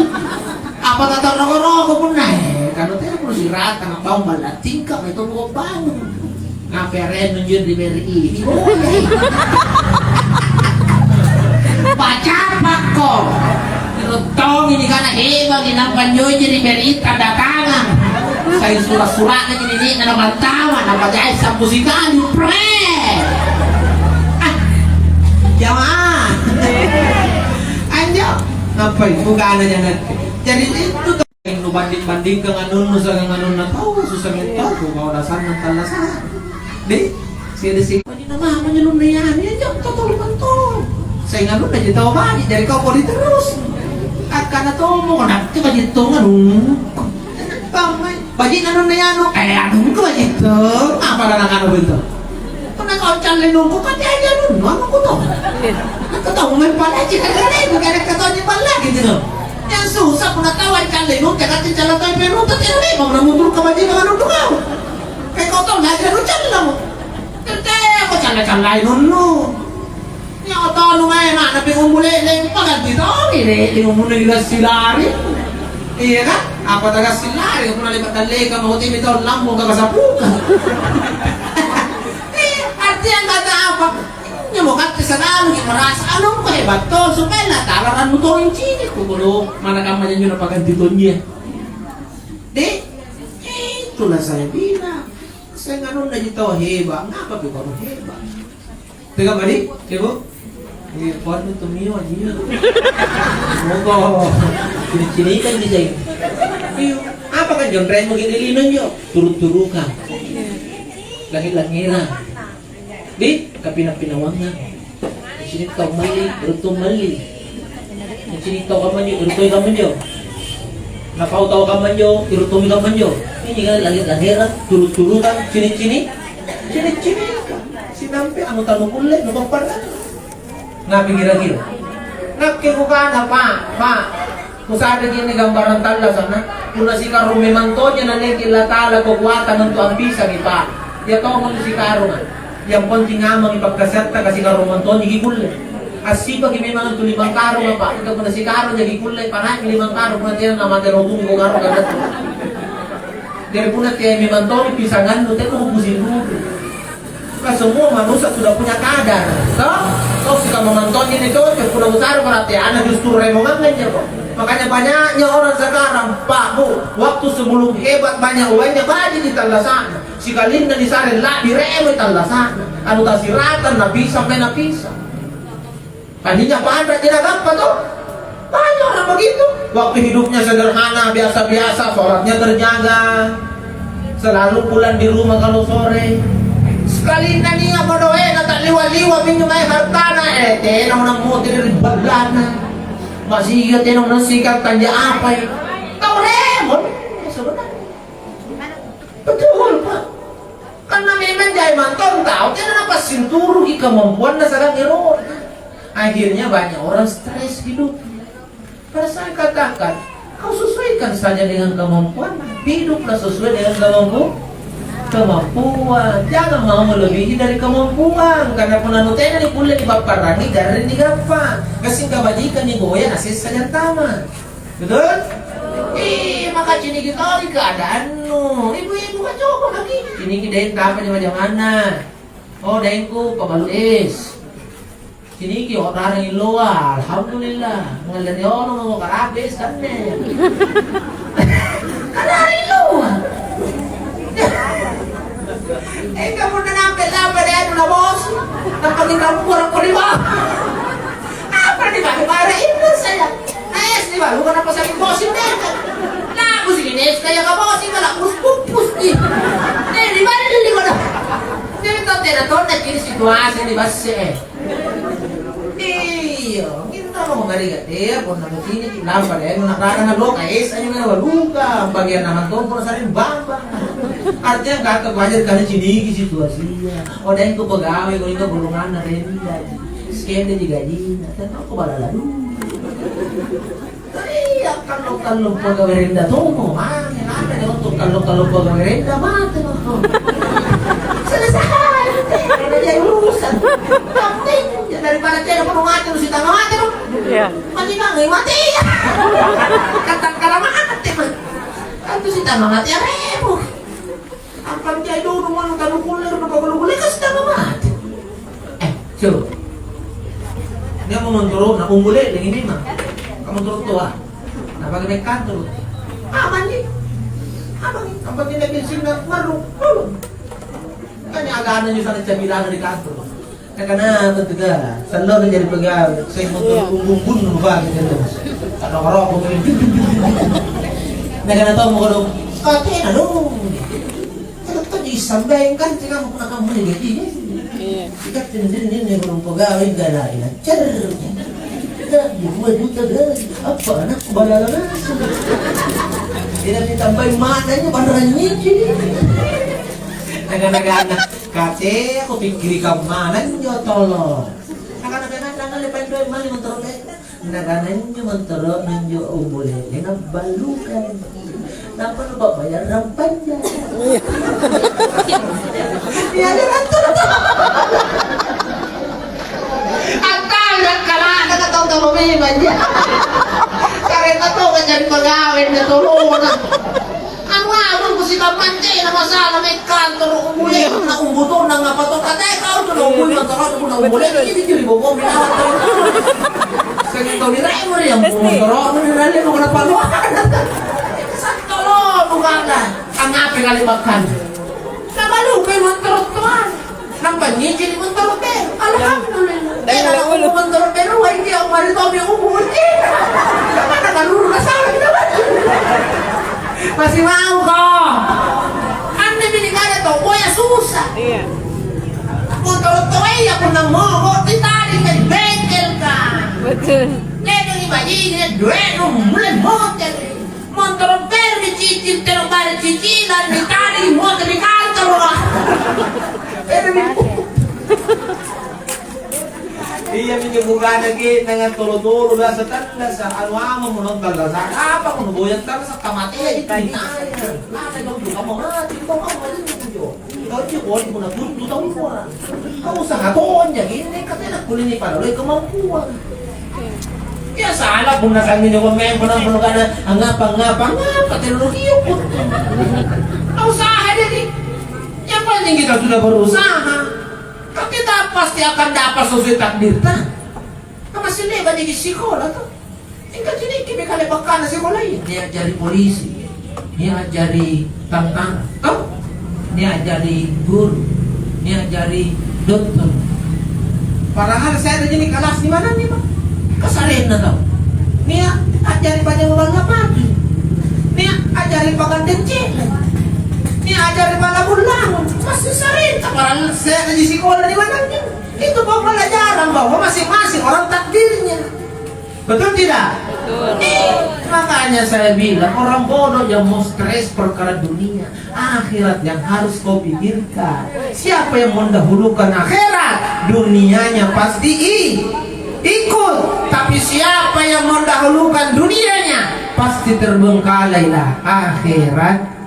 Apa tak taruh rokok pun naik, karena tidak perlu dirata, ngapau malah tingkap itu mau bangun. Ngaperen nunjuk di BRI. Pacar pakko tong ini karena hebat ginampan nyoy jadi berita datangan saya surat-suratnya ini na namantawan napajay sa musikali pre jangan anjo ngapain bukan aja nanti jadi itu nu banding-banding ke nganun sa nganun na tahu susah mental ko mau dasar mental dasar deh sih ini nama menyelum niyan ya totol saya nggak lupa jadi tahu banyak dari kau kodi terus akan atau mau nanti bagi itu nganu bagi nganu nayano anu kau bagi itu apa dengan nganu itu kena kau cari nunggu kan aja lu anu kau tahu aku tahu main pala aja kan itu karena kau tahu main lagi gitu yang susah pun tahu kan leno kakatin jalan tayo pero tatira ni mo na mundur ka maji mga nung dugaw. Kay ko to na jero chala mo. Kaya ko chala no. Ni auto no nga na bingung muli leng paganti to ni tinong mo na silari. Iya kan? Apa taga silari kung nalipat dali ka mahuti nito lambong ka kasapuka. Artinya kata apa? Nya mo kat sa nalo gi marasa anong kahebat to supaya natalaran mo to yung chini kulo mana kama nyo na paganti to niya. Di itulah saya bilang. Saya nganon na dito heba. Ngapa ba ko heba? Teka ba di? Diba? Paano tumiyo niya? Mogo. Cini-cinikan di saya. Apa kan John Ren mo ginilinan nyo? Turu-turu ka. Langit-langira. Di, kapinapinawangan. Sinitaw mali, uruto mali. Sinitaw ka man yun, urutoy ka man yun. Napautaw ka man yun, urutoy ka man yun. Ini kan langit-langira, turu-turu ka, cini-cini. Cini-cini ka. Sinampi, ano tanong ulit, nukang parang. Ngapi gira-gira. Ngapi ko ka na, pa. Kung saan naging gambaran tala sana, kung si Karo memantonya na nakikilatala kukwata ng tuambisa ni pa. Dia tahu mo si Karo nga. Yang penting nga ipagkaserta kasi Karo mantonya gikulle. Asipa kimi mga tulimang Karo nga pa. Ikaw mo na si Karo niya gikulle. Panay limang Karo kung natin na matirotong ko Karo kagat. Dari pun natin memantonya pisangan no, tayo kubusin mo. Semua manusia sudah punya kadar, toh si kamu nontonnya itu, sudah besar perhatian, justru remongan aja kok. Makanya banyaknya orang sekarang, Pak Bu, waktu sebelum hebat banyak uangnya bagi di talasan. Si Kalinda di sana lah direme talasan. Anu tasiratan nabi sampai napisa. Tadinya pandai tidak apa tuh. Banyak orang begitu. Waktu hidupnya sederhana, biasa-biasa, sholatnya terjaga. Selalu pulang di rumah kalau sore. Sekali na niya mo doon, tak liwa-liwa minyo may hartana, tenang nang mo, tiniribaglan na. Masigat, tenang nang sikat, kanya apay. Tao remon! Betul, Pak. Karena memang jaya mantong tao, kaya napasinturo kemampuan na sa error. Akhirnya banyak orang stres hidupnya. Pada saya katakan, kau sesuaikan saja dengan kemampuan, hiduplah sesuai dengan kemampuan. Jangan mau melebihi dari kemampuan. Karena penanutnya ni pula dibaparangi garin di gampang. Kasing kabajikan ni goya asis saja tama. Betul? Maka cini kita di keadaan no. Ibu-ibu kan coba lagi. Cini kita apa di macam mana? Oh, dengku pabalu es. Cini ki orang yang luar. Alhamdulillah. Ngalani orang mau karabes kan ne. Ada hari luar. Kamu na nampil apa deh na bos? Napagin kamu kurang ko di ba? Apa di ba? Para ito saya. Ayos di ba? Luka na pa sa bos yung dito. Lago si Ines kaya ka bos yung malak pupus di. Di ba nalili ko na? Dito tinaton na kini situasi di ba siya? Iyo, kita mo ngarigat eh, kung namatini kilang pa rin, nakarang na loka, ayun nga nawaluka, ang bagyan naman to, kung sa rin bamba. Artinya kakagwajar ka na sinigi situasinya. O dahil ko pag-away, kung ito bulungan na rin, skende di gallina, tanong ko balala doon. Ay, ang kalong-kalong pag-awerinda to mo, ha? Kailangan na itong kalong-kalong pag-awerinda, mati mo to. Salasahan! Ano na yung lusan? Kapten! Daripada tiada penungati lu si tangga mati lu. Iya. Mati bang, mati. Kata kala mati mah. Itu si tangga mati ya rebo. Ampang dia dulu mau tahu kulir apa kulir kasih tangga mati. Coba. Dia mau turun, nak unggule dengan ini mah. Kamu turun tua. Nah bagi naik kantor. Aman nih. Abang, apa tidak bisa baru. Kan agak juga sana cabiran di kantor. Karena tentunya selalu menjadi pegawai. Saya mau bumbun lupa gitu. Kalau ngerokok begini. Nah karena tahu mau kalau katanya dong. Kalau kita disampaikan kita mau pernah kamu negatif. Kita ini belum pegawai enggak ada lancar. Kita 2 juta guys. Apa anak balala tidak ditambahin maknanya beneran nyicil. Naga-naga kate aku pikir kamanan yo tolong. Naga-naga lepas 2 mali motor Naganan nyo mantara ninyo ubulin. Balukan. Napa na ba bayar ng panya? Yan ang Ang talag ka lang! Nakataw-taw lumiman niya! Karita to, ganyan pag-awin na tulungan na. Ang awon ko si Kapante na masala may kanto umuli. Na umbuto na nga pato. Teka, ito na umuli. Magkakato mo na umuli. Hindi mo mo, minawat na rin. Sa ito, niray mo rin. Ang pumutoro. Ano nirali mo ka na paluan? Sa tolo, bukangan. Ang api kalimakan. Namalupay mo ang tarot-tuan. Nang banyinsin mo ang tarot-ter. Alhamdulillah. Kaya na ako mo ang tarot-ter. Hindi ako marito ang yung umuti. Naman nakaluro na sa akin naman. Masih mau kok? Anda binigyan na to, kuya susa. Iya. Motor-motor ay ako na mo, titaling na bengkel ka. Betul. Ledong imagine na dueno, mulan motor. Motor-motor, ni cicil, terong balik cicilan, ni taling motor, ni kantor. Pero ni iya minyabugan lagi dengan tolo-tolo sa tanda sa ano mo nung talaga sa apa kung buyan ka sa kamati ito na laki daw ka mo mati ko ka mali mo ikaw di ko mo na tuto daw ko kau sa haton ya ini katena kulini para loy kamampuan ya sala kung nasan niyo ko men ko nang kana ang ngapa katenogiyo ko kau sa hari yang penting kita sudah berusaha. Kita pasti akan dapat sesuai takdir ta. Kama sila ba di sekolah to? Tingkat sini kimi kali bakana sekolah ini. Dia jadi polisi. Dia jadi tantang. Dia jadi guru. Dia jadi dokter. Padahal saya ada jadi kelas di mana nih, Pak? Kesalahan na tau. Dia ajari banyak orang pagi. Dia ajari pagantin cile. Dia ajari pada bulan. Masih sering, parang saya di sekolah di mana nih? Itu pembelajaran bahwa masing-masing orang takdirnya. Betul tidak? Betul. Makanya saya bilang orang bodoh yang mau stres perkara dunia, akhirat yang harus kau pikirkan. Siapa yang mendahulukan akhirat, dunianya pasti ikut. Tapi siapa yang mendahulukan dunianya, pasti terbengkalailah akhirat.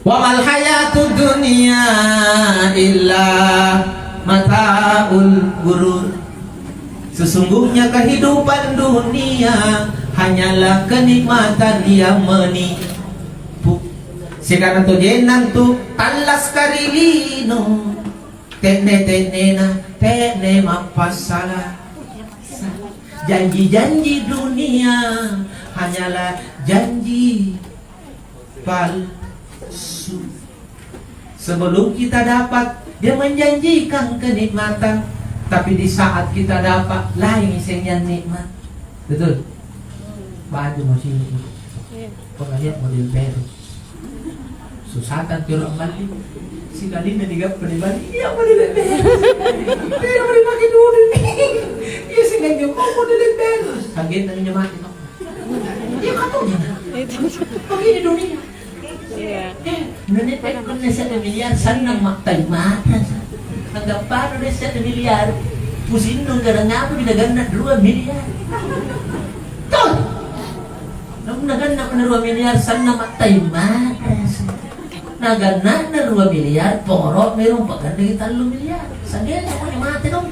Wa mal hayatud dunya illa mataul ghurur. Sesungguhnya kehidupan dunia hanyalah kenikmatan yang menipu. Sekarang tu jenang tu talas karilino tene mapasala. Janji-janji dunia hanyalah janji palsu. Sebelum kita dapat, dia menjanjikan kenikmatan, tapi di saat kita dapat lain isinya nikmat. Betul? Baju masih ini. Pernah lihat model baru? Susatan tiurang mali. Si Kalina digap pada bali. Iya model baru. Dia mau dipakai dulu nih. Iya si ganyo kok model baru. Kaget nanya mati kok. Dia katanya. Begini dunia. Iya. Nunit pa kung nasa miliar sana maktay mata. Hanggang paano nasa miliar? Pusin nung garangapo ginagana 2 miliar. Tol! Nung nagana ko na 2 miliar sana maktay mata. Nagana na 2 miliar, poro mayroong paganda yung 3 miliar. Sagay ako ni mati dong.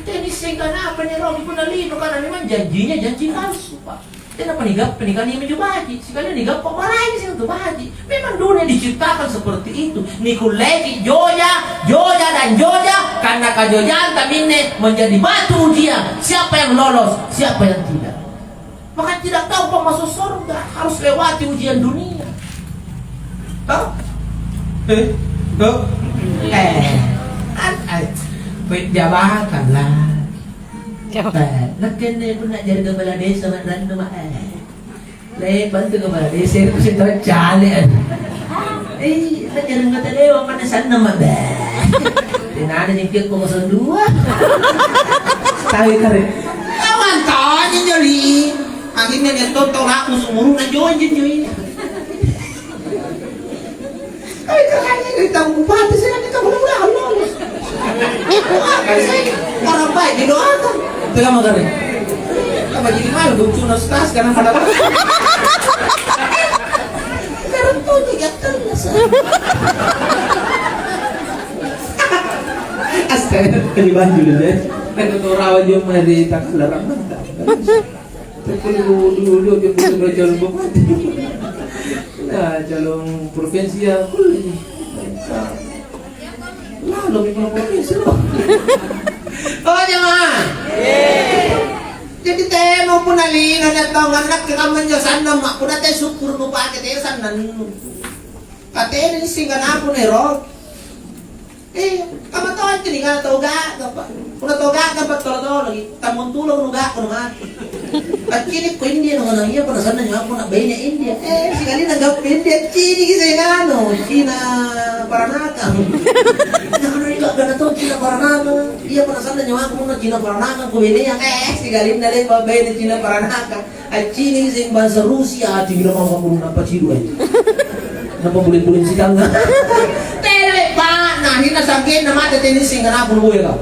Tenising ka na, panirong punalino ka na naman. Janjinya janji palsu pak. Dia penigap niya medyo bahaji. Sekali nigap pamarahin siya untuk bahaji. Memang dunia diciptakan seperti itu. Nikuleki Joja dan Joja karena kejojaan tamine menjadi batu ujian. Siapa yang lolos, siapa yang tidak. Maka tidak tahu pemasuk surga harus lewati ujian dunia. Tahu? Tahu? Jabatan lah. Nagkanda ko na dyan kepala desa random bantu kepala desa ko si Tocali nagyan nga talaga ka na saan naman tinana yung kik ko sa 2 tawi ka rin naman to dyan yun agin nga niya tontong ako sumurong na dyan yun ay kakanya kita upati sila kita wala Orang baik didoakan. Teka mo rin. Apa jadi malu gue nos tas karena pada karena tuh juga telas. Astaga, kaliban dulu deh. Nagtuturawan yung mali takalaran ng dulu yung buto jalong bupati. Nah, jalong probinsya kuli. Lalo may mga probinsya loh. Oh, jangan. Jadi teh mau punalino na to anak kaman yo sana mak puna teh syukur mo pa teh sana nu. Ate ni singa na po ni ro. Kamu tahu aja nih kan toga, puna toga kan betul lagi. Tamun tulong nuga ko naman. At kini ko India no nang iya puna sana nyo ako na bayna India. Sikali nagap India chini kasi nga no, China Paranaka. Ano ito gana to China Paranaka. Iya puna sana nyo ako na China Paranaka ko bini yang sikali na lang bayna China Paranaka. At chini kasi bahasa Rusia at hindi naman kamu na pachido ay. Napabulit-bulit si Kanga. Tele pa nah hina sakit nama teteni singa na puluh ya.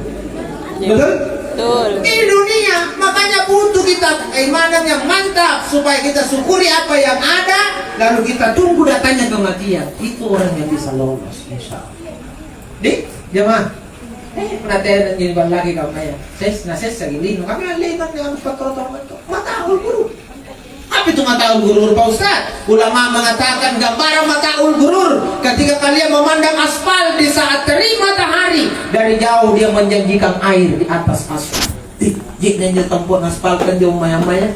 Betul? Betul. Di dunia makanya butuh kita keimanan yang mantap supaya kita syukuri apa yang ada lalu kita tunggu datangnya kematian. Itu orang yang bisa lolos insyaallah. Di jemaah. Penaten jadi lagi kau nanya. Ses sagili no kami leban dengan patrotoman itu. Mataul guru. Apa itu mataul gurur Pak Ustaz? Ulama mengatakan gambaran mataul gurur ketika kalian memandang aspal di saat terik matahari dari jauh dia menjanjikan air di atas aspal. Jika dia tempuh aspal kan dia maya-maya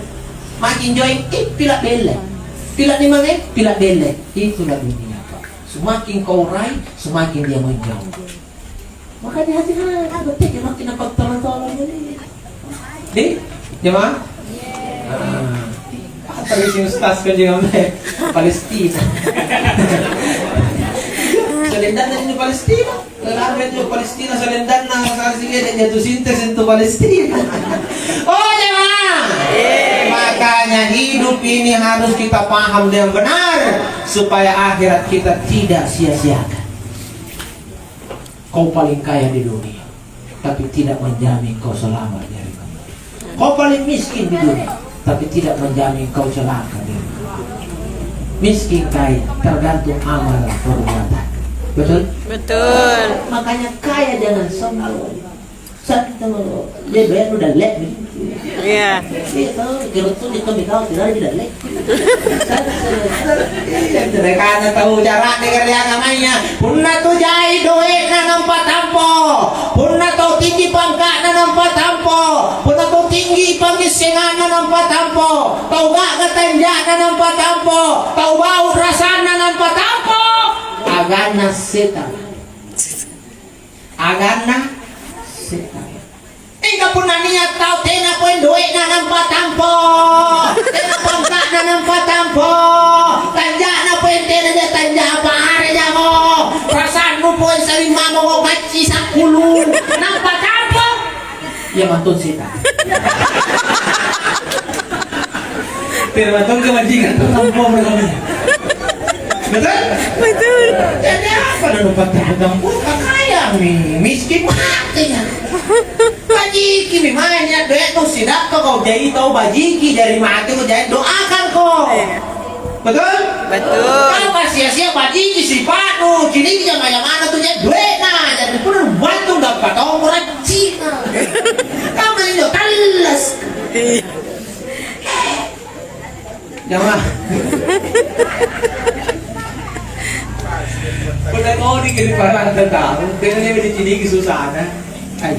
makin join pila belek. Pila ni mana? Pila belek. Itulah dunia Pak. Semakin kau raih, semakin dia menjauh. Maka di hati betul makin nampak tolong ini. Di, jemaah? Terus yung stas ko juga Palestina. Salindan na yung Palestina. Kailangan yung Palestina salindan na sige dia tu sintes into Palestina. Oh, jemaah. Makanya hidup ini harus kita paham dengan benar supaya akhirat kita tidak sia-siakan. Kau paling kaya di dunia, tapi tidak menjamin kau selamat dari kematian. Kau paling miskin di dunia, tapi tidak menjamin kau celaka. Miskin kaya tergantung amal perbuatan. Betul? Betul. Makanya kaya jangan sombong. Saat kita mau dia bayar udah lek nih. Iya. Itu kalau tuh dia kau tidak lek. Mereka ada tahu cara kerja namanya. Punna tu jai doe na nampak tampo. Punna tu tinggi pangkat na nampak tampo. Punna tu tinggi pangisengan na nampak tampo. Tahu gak ketenjak na nampak tampo. Tahu bau rasa na nampak tampo. Agana setan. Agana setan. Ika pun niat tahu tena pun duit na nampak tampo. Tena pangkat na nampak tampo. Tanjak na pun tena dia tanjak apa hari jamo. Perasaanmu pun saling mamo maci sakulu. Nampak tampo. Ya mantun setan. Terbantung kewajiban tampo berkami. Betul? Betul. Jadi apa dah nampak tampo? Kaya nih, miskin mati ya. Bajiki memangnya duit tuh sidak kau jadi tahu bajiki dari mati kau jadi doakan kau. Betul? Betul. Kalau pas sia-sia bajiki si panu, kini dia mana tuh jadi duit nah, jadi pun bantu dapat tahu orang Cina. Kamu ini talas. Jamaah. Pernah kau dikirim barang tentang, dengan dia dicidiki susah na. Ay.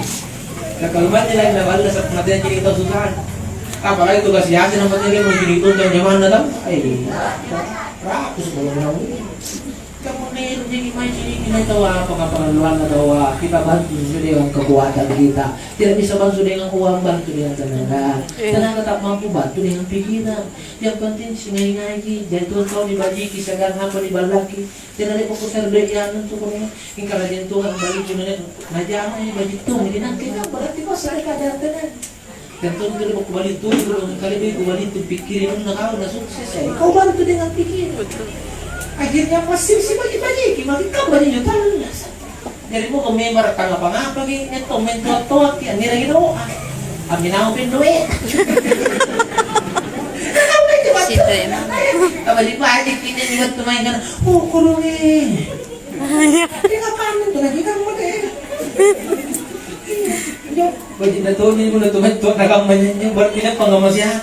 Nakalman nila yung nawala sa natin ang kinito susahan. Apalagi tugas yasin ang pati mo kinito ng yaman na lang. Ay, rapos mo lang lang. Kamu rin, hindi may kinitawa pagkapangaluan na daw kita bantu dengan kekuatan kita. Tidak bisa bantu dengan uang, bantu dengan tenaga. Tenaga tak mampu bantu dengan pikiran. Yang penting singai-ngai jantung kau dibagi kisahkan hamba dibalaki. Jangan ada fokus terdekat untuk kau hingga jantung ang balik cuma najama ni bagi tu hindi nanti na berarti masa kadar tenan. Jantung dulu mau kembali tu kali ini kembali tu pikirin na kau na sukses ay. Kau bantu dengan pikiran. Akhirnya masih si bagi-bagi, makin kau bagi jutaan. Jadi mo kumember ka nga pangapa gini ito, men tua-tua, kaya nila ginawa. Amin ako pinduit. Situ ya. Kabalik pa, adik pinaniwat kumain ka na, kurungin. Hindi ka paano ito, nagiging mo din. Bagi na to, hindi mo na tumat-tuwa, nakamanyan niya, ba't pinagpangamasyahan.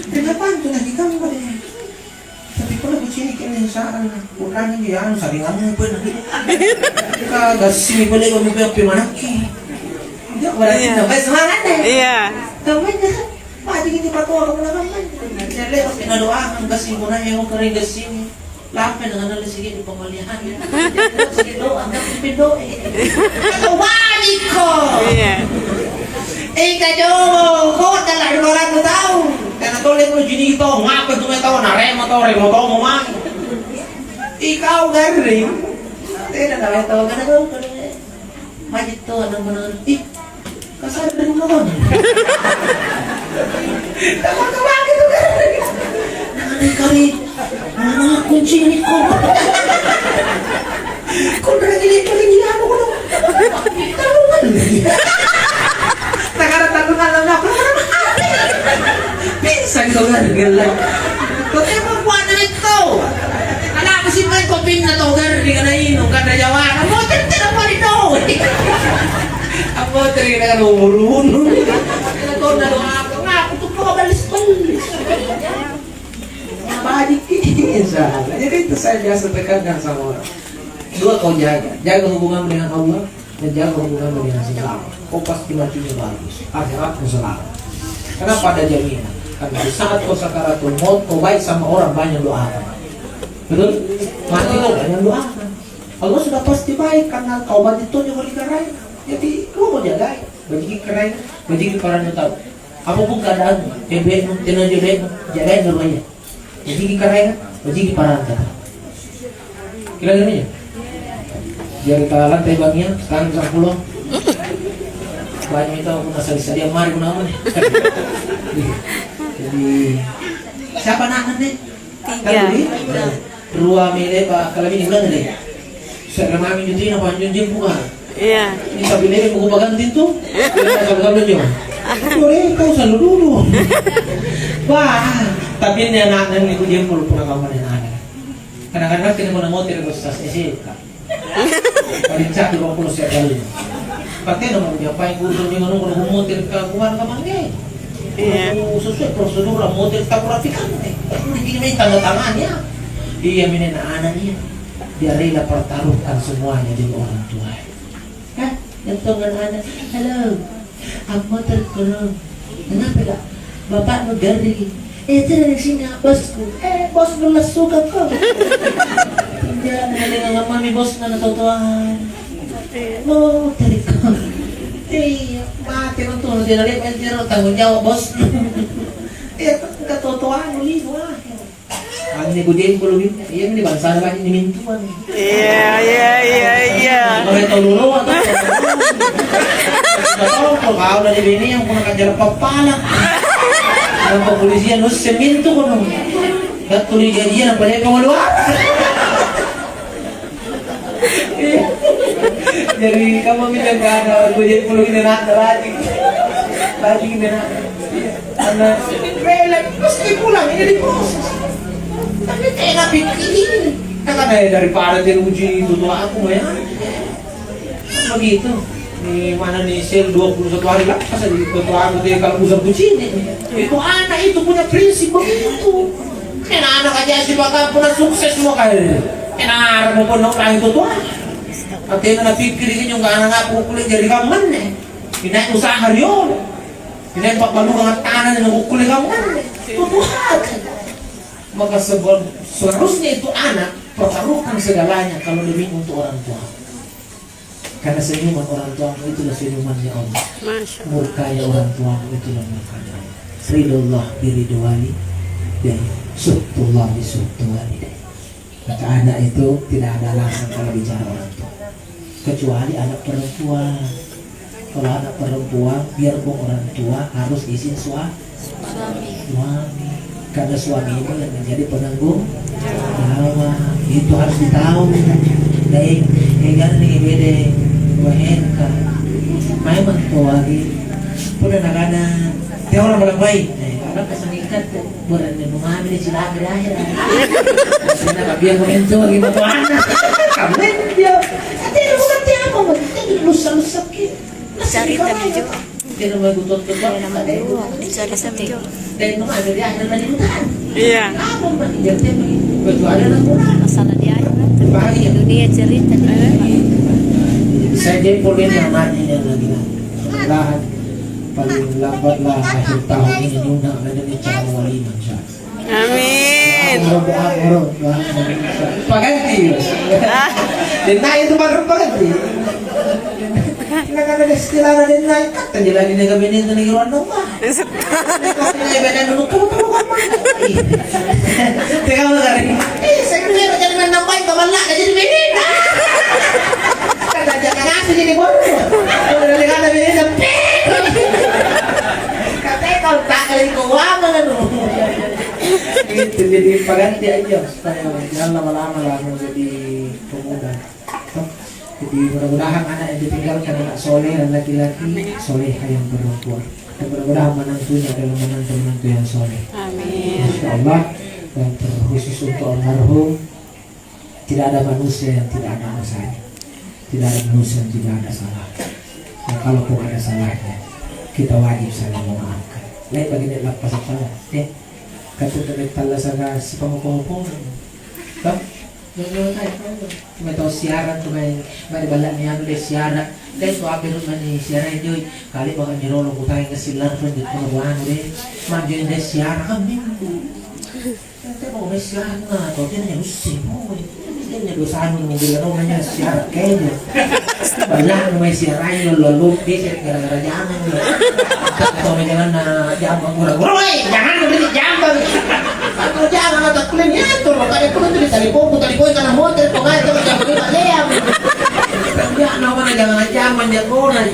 Hindi ka paano ito, nagiging mo din. Sabi ko na, sinikin niya saan, bukan niya yan, sabi nga mo pa na. Kasi pala ko may pimanak eh. Hindi ako wala din na, semangat eh. Iya. Kamay na, pati hindi pa tuwa ka muna kamay. Nagdali, pinaluaan, gasing ko na, ewan ka rin gasing. Lapin na nga sige, di pamalihan. Sige do, ang pindo eh. Kawali ko! Iya. Kayo, ko, talaga wala mo daw. Kaya natuloy mo ginito, ngapag tumitaw, naremo to mo man. Ikaw, garing. Tena na, ito, ganun. Majit to, anong ganun. Kasal rin mo nun. Tawag-tawagin to, garing. Nanay ka rin. Mga kunci ni ko. Kung nagiging palingihan mo ko nun. Talungan. Nakaratulungan lang na. Pinsan ko nga. Kasi magbuwan na ito. Alam ko si Mike ko pin na to. Hindi ka nainom ka na yawan. Ang motor tira pa rin to. Ang motor ka na umurun. Ito na doon ako. Nga, kutup ko ka balis-balis. Badik insya Allah. Jadi itu saja setekan sama orang. Dua kau jaga hubungan dengan Allah dan jaga hubungan dengan sesama. Kau pasti matinya bagus, akhiratmu selamat. Kenapa ada jaminan? Karena di saat kau sakaratul maut, kau baik sama orang banyak doa. Betul? Mati kau banyak doa. Allah sudah pasti baik karena kau bantu itu yang beri kerai. Jadi kau mau jaga, bagi kerai, bagi para tahu. Apapun keadaanmu, jebekmu, tidak jebekmu, jagain doanya. Jadi karena bagi paranta. Kira-kira ya. Jadi kita lantai bagian sekarang 10. Banyak itu aku ngasal sadia mari kunaon. Jadi siapa nangan nih? 3. Dua mile Pak kalau ini bilang nih. Sekarang kami jadi apa junjung bukan? Iya. Ini sabile mau bagantin tuh. Kita kalau jom. Boleh kau selalu dulu. Wah, tapi ini anak-anak ini dia perlu pengalaman yang ada. Kadang-kadang kita mau ngotir bostas SK. Paling cak 20 sekali. Pakai nama dia apa yang kudu di mana kalau ngotir ke kuan ka mangge. Iya. Sesuai prosedur ngotir tak rapikan. Ini tanda tangannya. Dia minen anak-anaknya. Dia rela pertaruhkan semuanya di orang tua. Kan? Yang tongan anak. Halo. Aku terkurung. Kenapa kak? Bapak negari. Itu dari sini bosku. Bos belas suka kok. Tidak dengan mami bos nana tuan. Mau dari kau. Iya, mati nonton dia dari penjara tanggung jawab bos. Ke tuan beli wah. Ani gudin puluh ini, iya ini bangsa apa ini mintuan. Iya. Kalau tahu dulu atau kalau kau dari bini yang pernah kejar kepala. Ang kepolisian harus seminto ko nung katuloy ganyan ang pala yung luar. Jadi kamu bilang kan, gue jadi perlu ini nak lagi ini nak. Karena relak mesti pulang ini diproses. Tapi tengah pikirin. Karena daripada teruji itu aku ya. Begitu. Di mana nih sel 21 hari lah pas di ketua aku dia kalau usah kucing itu anak itu punya prinsip begitu anak aja sih bakal pernah sukses semua kali enak mau pun orang itu tuh artinya na pikirin yung anak aku kulit jadi kaman nih ini usaha riol ini pak balu dengan tanah yang kulit kaman itu Tuhan maka seharusnya itu anak pertaruhkan segalanya kalau demi untuk orang tua. Karena senyuman orang tuamu itulah senyumannya Allah. Murkanya orang tuamu itulah murkanya Allah. Ridullah biridwani dan suhtullah bisuhtwani. Maka anak itu tidak ada alasan kalau bicara orang tua. Kecuali anak perempuan. Kalau anak perempuan, biarpun orang tua harus izin suami. Karena suami itu yang menjadi penanggung jawab. Itu harus ditahu. Baik, kan nih beda. Wahen ka. May magtuwagi. Puna na ka na. Di ako na malabay. Anak ka sa nikat. Buran na lumami na sila agad-agad. Kasi nakabiyang mo rin ito. Ang imabuhan na. Kamen, Diyo. Ate, ano mo kati ako? Lusa-lusak yun. Cari tayo. Hindi na magutot ka ba? Cari tayo. Dahil nung ano diyan, na malimutan. Iya. Ako ba? Hindi mo. Berjualan lang muna. Masalah dia. Bahaya. Dunia cerita. Saya jadi pulin yang mati yang lagi lah. Lahat paling lambat lah akhir tahun ini Yuna ada di cara wali mansha. Amin. Paganti. Dan naik itu baru paganti. Nakaka istilah na din naik kata nila ni gabinin na nagawa na ba. Kasi na dulu tuh kan. Teka mo na rin. Saya kira jadi man nambay kamala na jadi binin. Kada jangan jadi bor. Kalau dengan na binin na pe. Kata kalau tak kali ko wala na no. Itu jadi paganti aja supaya jangan lama-lama lah menjadi pemuda. Jadi mudah-mudahan anak yang ditinggalkan anak soleh dan laki-laki soleha yang perempuan. Dan mudah-mudahan menantunya adalah menantu-menantu yang soleh. Amin. Masya Allah. Dan terkhusus untuk almarhum, tidak ada manusia yang tidak ada dosanya. Tidak ada manusia yang tidak ada salah. Dan kalaupun ada salahnya, kita wajib saling memaafkan. Lain bagian lepas apa? Kata terdekat Allah sana si pemukul-pukul. Tak? May tahu siaran tu may balak niya ulit siaran. Dahil tu abis naman ni siaran nyo. Kali baka nirolong ko tayo kasi lang kung dito nabuhan ulit. Mabyo yung siaran kami. Kaya mo may siaran nga. Ito din niya usin mo. Hindi niya dosahan mo nila naman niya siaran kayo. Balak na may siaran nyo. Lolo. Kasi gara-gara jaman nyo. Ito may jalan na jambang gura-gura. Jangan mo rin jambang. Kalau jangan ada klaim itu, makanya itu kan telepon karena motor pengajar itu jangan lupa lihat. Ya, nama jangan zaman dia corona ni.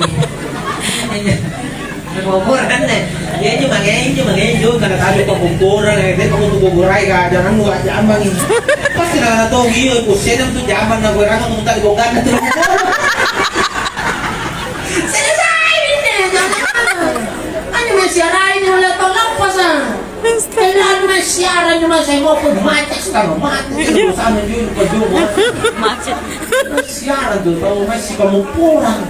Pembukuran ni, dia cuma ngejo karena tadi pembukuran ni, dia pembukuran ka jangan lupa zaman ini. Pasti nak tahu gini, pusing tu zaman nak orang nak minta dibongkar tu. Selesai ini, jangan. Ani masih ada ini oleh tolong pasang. Kailan may siaran nyo na sa imo kung matis ka mo, matis ka mo sa amin yun, pag-dumo. Macet. Siaran doon, tao may si pamupurang.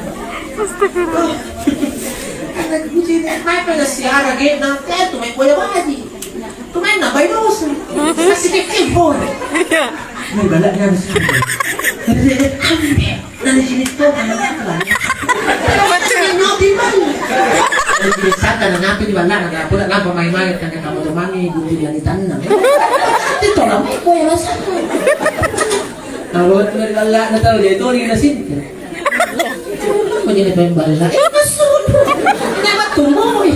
May pala siaran, game ng teto, may kuya badi. Tumay na, may nose. Kasi kikipon. May bala niya na siya. Nalisinit ko, nangyaklan. Nangyaklan ba? Biasa kan ngapi di bala na pula lang pamay-may kan kamu tumangi gundi yang ditanam. Ito lang may kuya masa. Kalau tu bala na tahu dia tu ni nasin. Kau jadi pembala. Masul. Kenapa tunggu?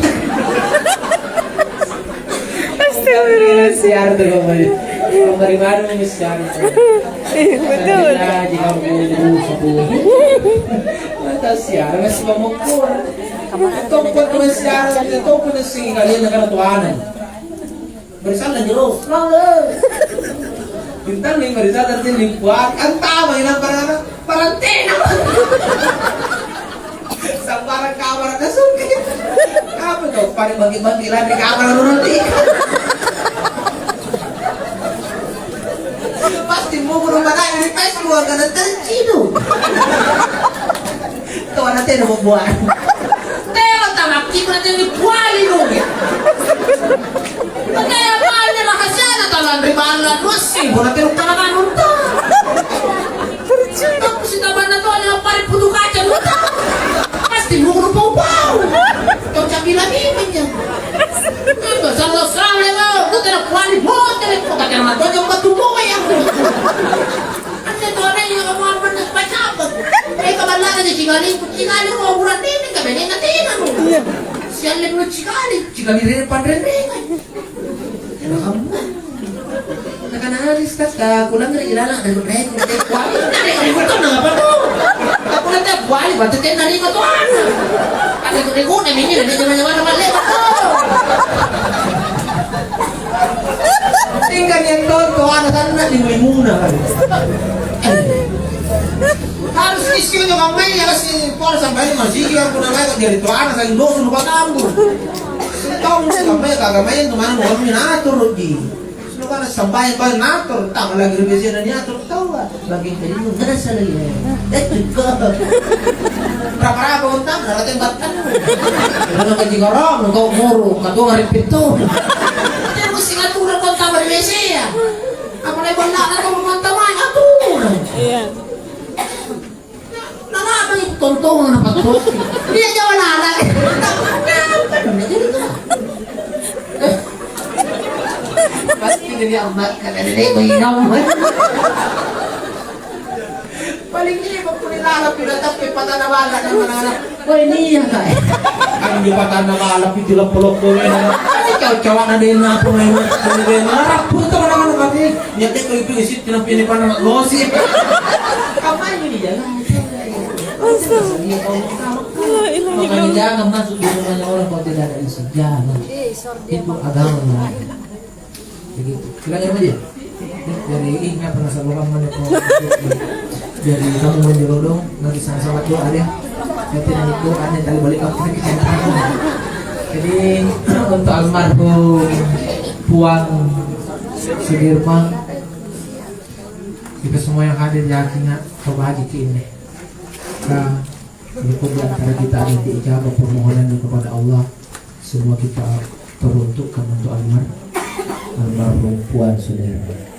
Astagfirullah. Siar tu kembali. Kembali baru ni siar. Betul. Jadi kamu sepuluh. Mata siar masih pemukul. Ito po naman siya, ito po na si kalian na karatuanan. Marisal na nyo, bintang ni Marisal natin lingkuan, ang tama yun ang parang tena. Sa parang kamara na sungkit. Apa to, parang bagi-bagi lang ni kamara na nanti. Pasti mo puro manay, ni pasti mo ang ganang tansino. Ito natin na mabuhan. Makti natin ni Puali nung kaya mahal niya makasana talang ribalan masih natin yung talaga nung ta tapos sinaban na to ang parin puto kaca nung ta pasti mo kung pau-pau ito siya bilamimin niya sa mo ito na Puali mo kaya naman to yung matumuhay ako kasi ito na yung kamuhaman ng pasapat ay kabalaan niya singaling mo buran din kami na natin ano siya lang mo chikali rin panrendengan. Ano ka mo? Nakanalis ka, kulang na ilala, nalunay ko na tayo kuwali. Nalikutan na nga pa to. Ako na tayo kuwali, ba't tayo nalikutan? Nalikutan ko, namin yun, hindi naman naman lewat to. Tingnan yan to, ano saan na, lingway muna. Harus isi juga kami ya si por sampai masih yang pun namanya jadi tuan saya dosa lupa kamu. Tahu sih kami kagak main teman mau minatur di. Lu kan sampai kau natur tak lagi revisi dan nyatur tahu gak? Lagi jadi lu ngerasa lagi. Juga. Berapa untam ada tempat kan. Kalau kaji korong kau muru kau ngaripin tuh. Dia mesti ngatur kau tak revisi ya. Apa nih benda kau memantau aja tuh. Iya. Nana apa itu tontongan apa tuh? Dia jawab nana. Pasti jadi amat kata dia minum. Paling ini pagpunilala pinatap kay patanawala ng mga anak. O ini ya kay. Ang di patanawala pitilang pulok ko rin. Ay caw-cawa na din na po ngayon. Narap punta mo naman pati. Niyate ko ipinisip tinapini pa na maglosip. Kamay mo niya lang. Makanya jangan masuk di rumahnya orang kalau tidak ada isi. Jangan. Itu agama lain. Begitu. Silakan aja. Dari ini pernah saluran mana kau dari kamu menjodoh nanti sama-sama doa deh. Nanti itu ada tali balik aku ke channel. Jadi untuk almarhum Puan Sudirman, kita semua yang hadir di hatinya coba haji ini. Berikut di antara kita ada yang diijabah permohonan kepada Allah. Semua kita teruntukkan untuk almarhum Puan Sudirman.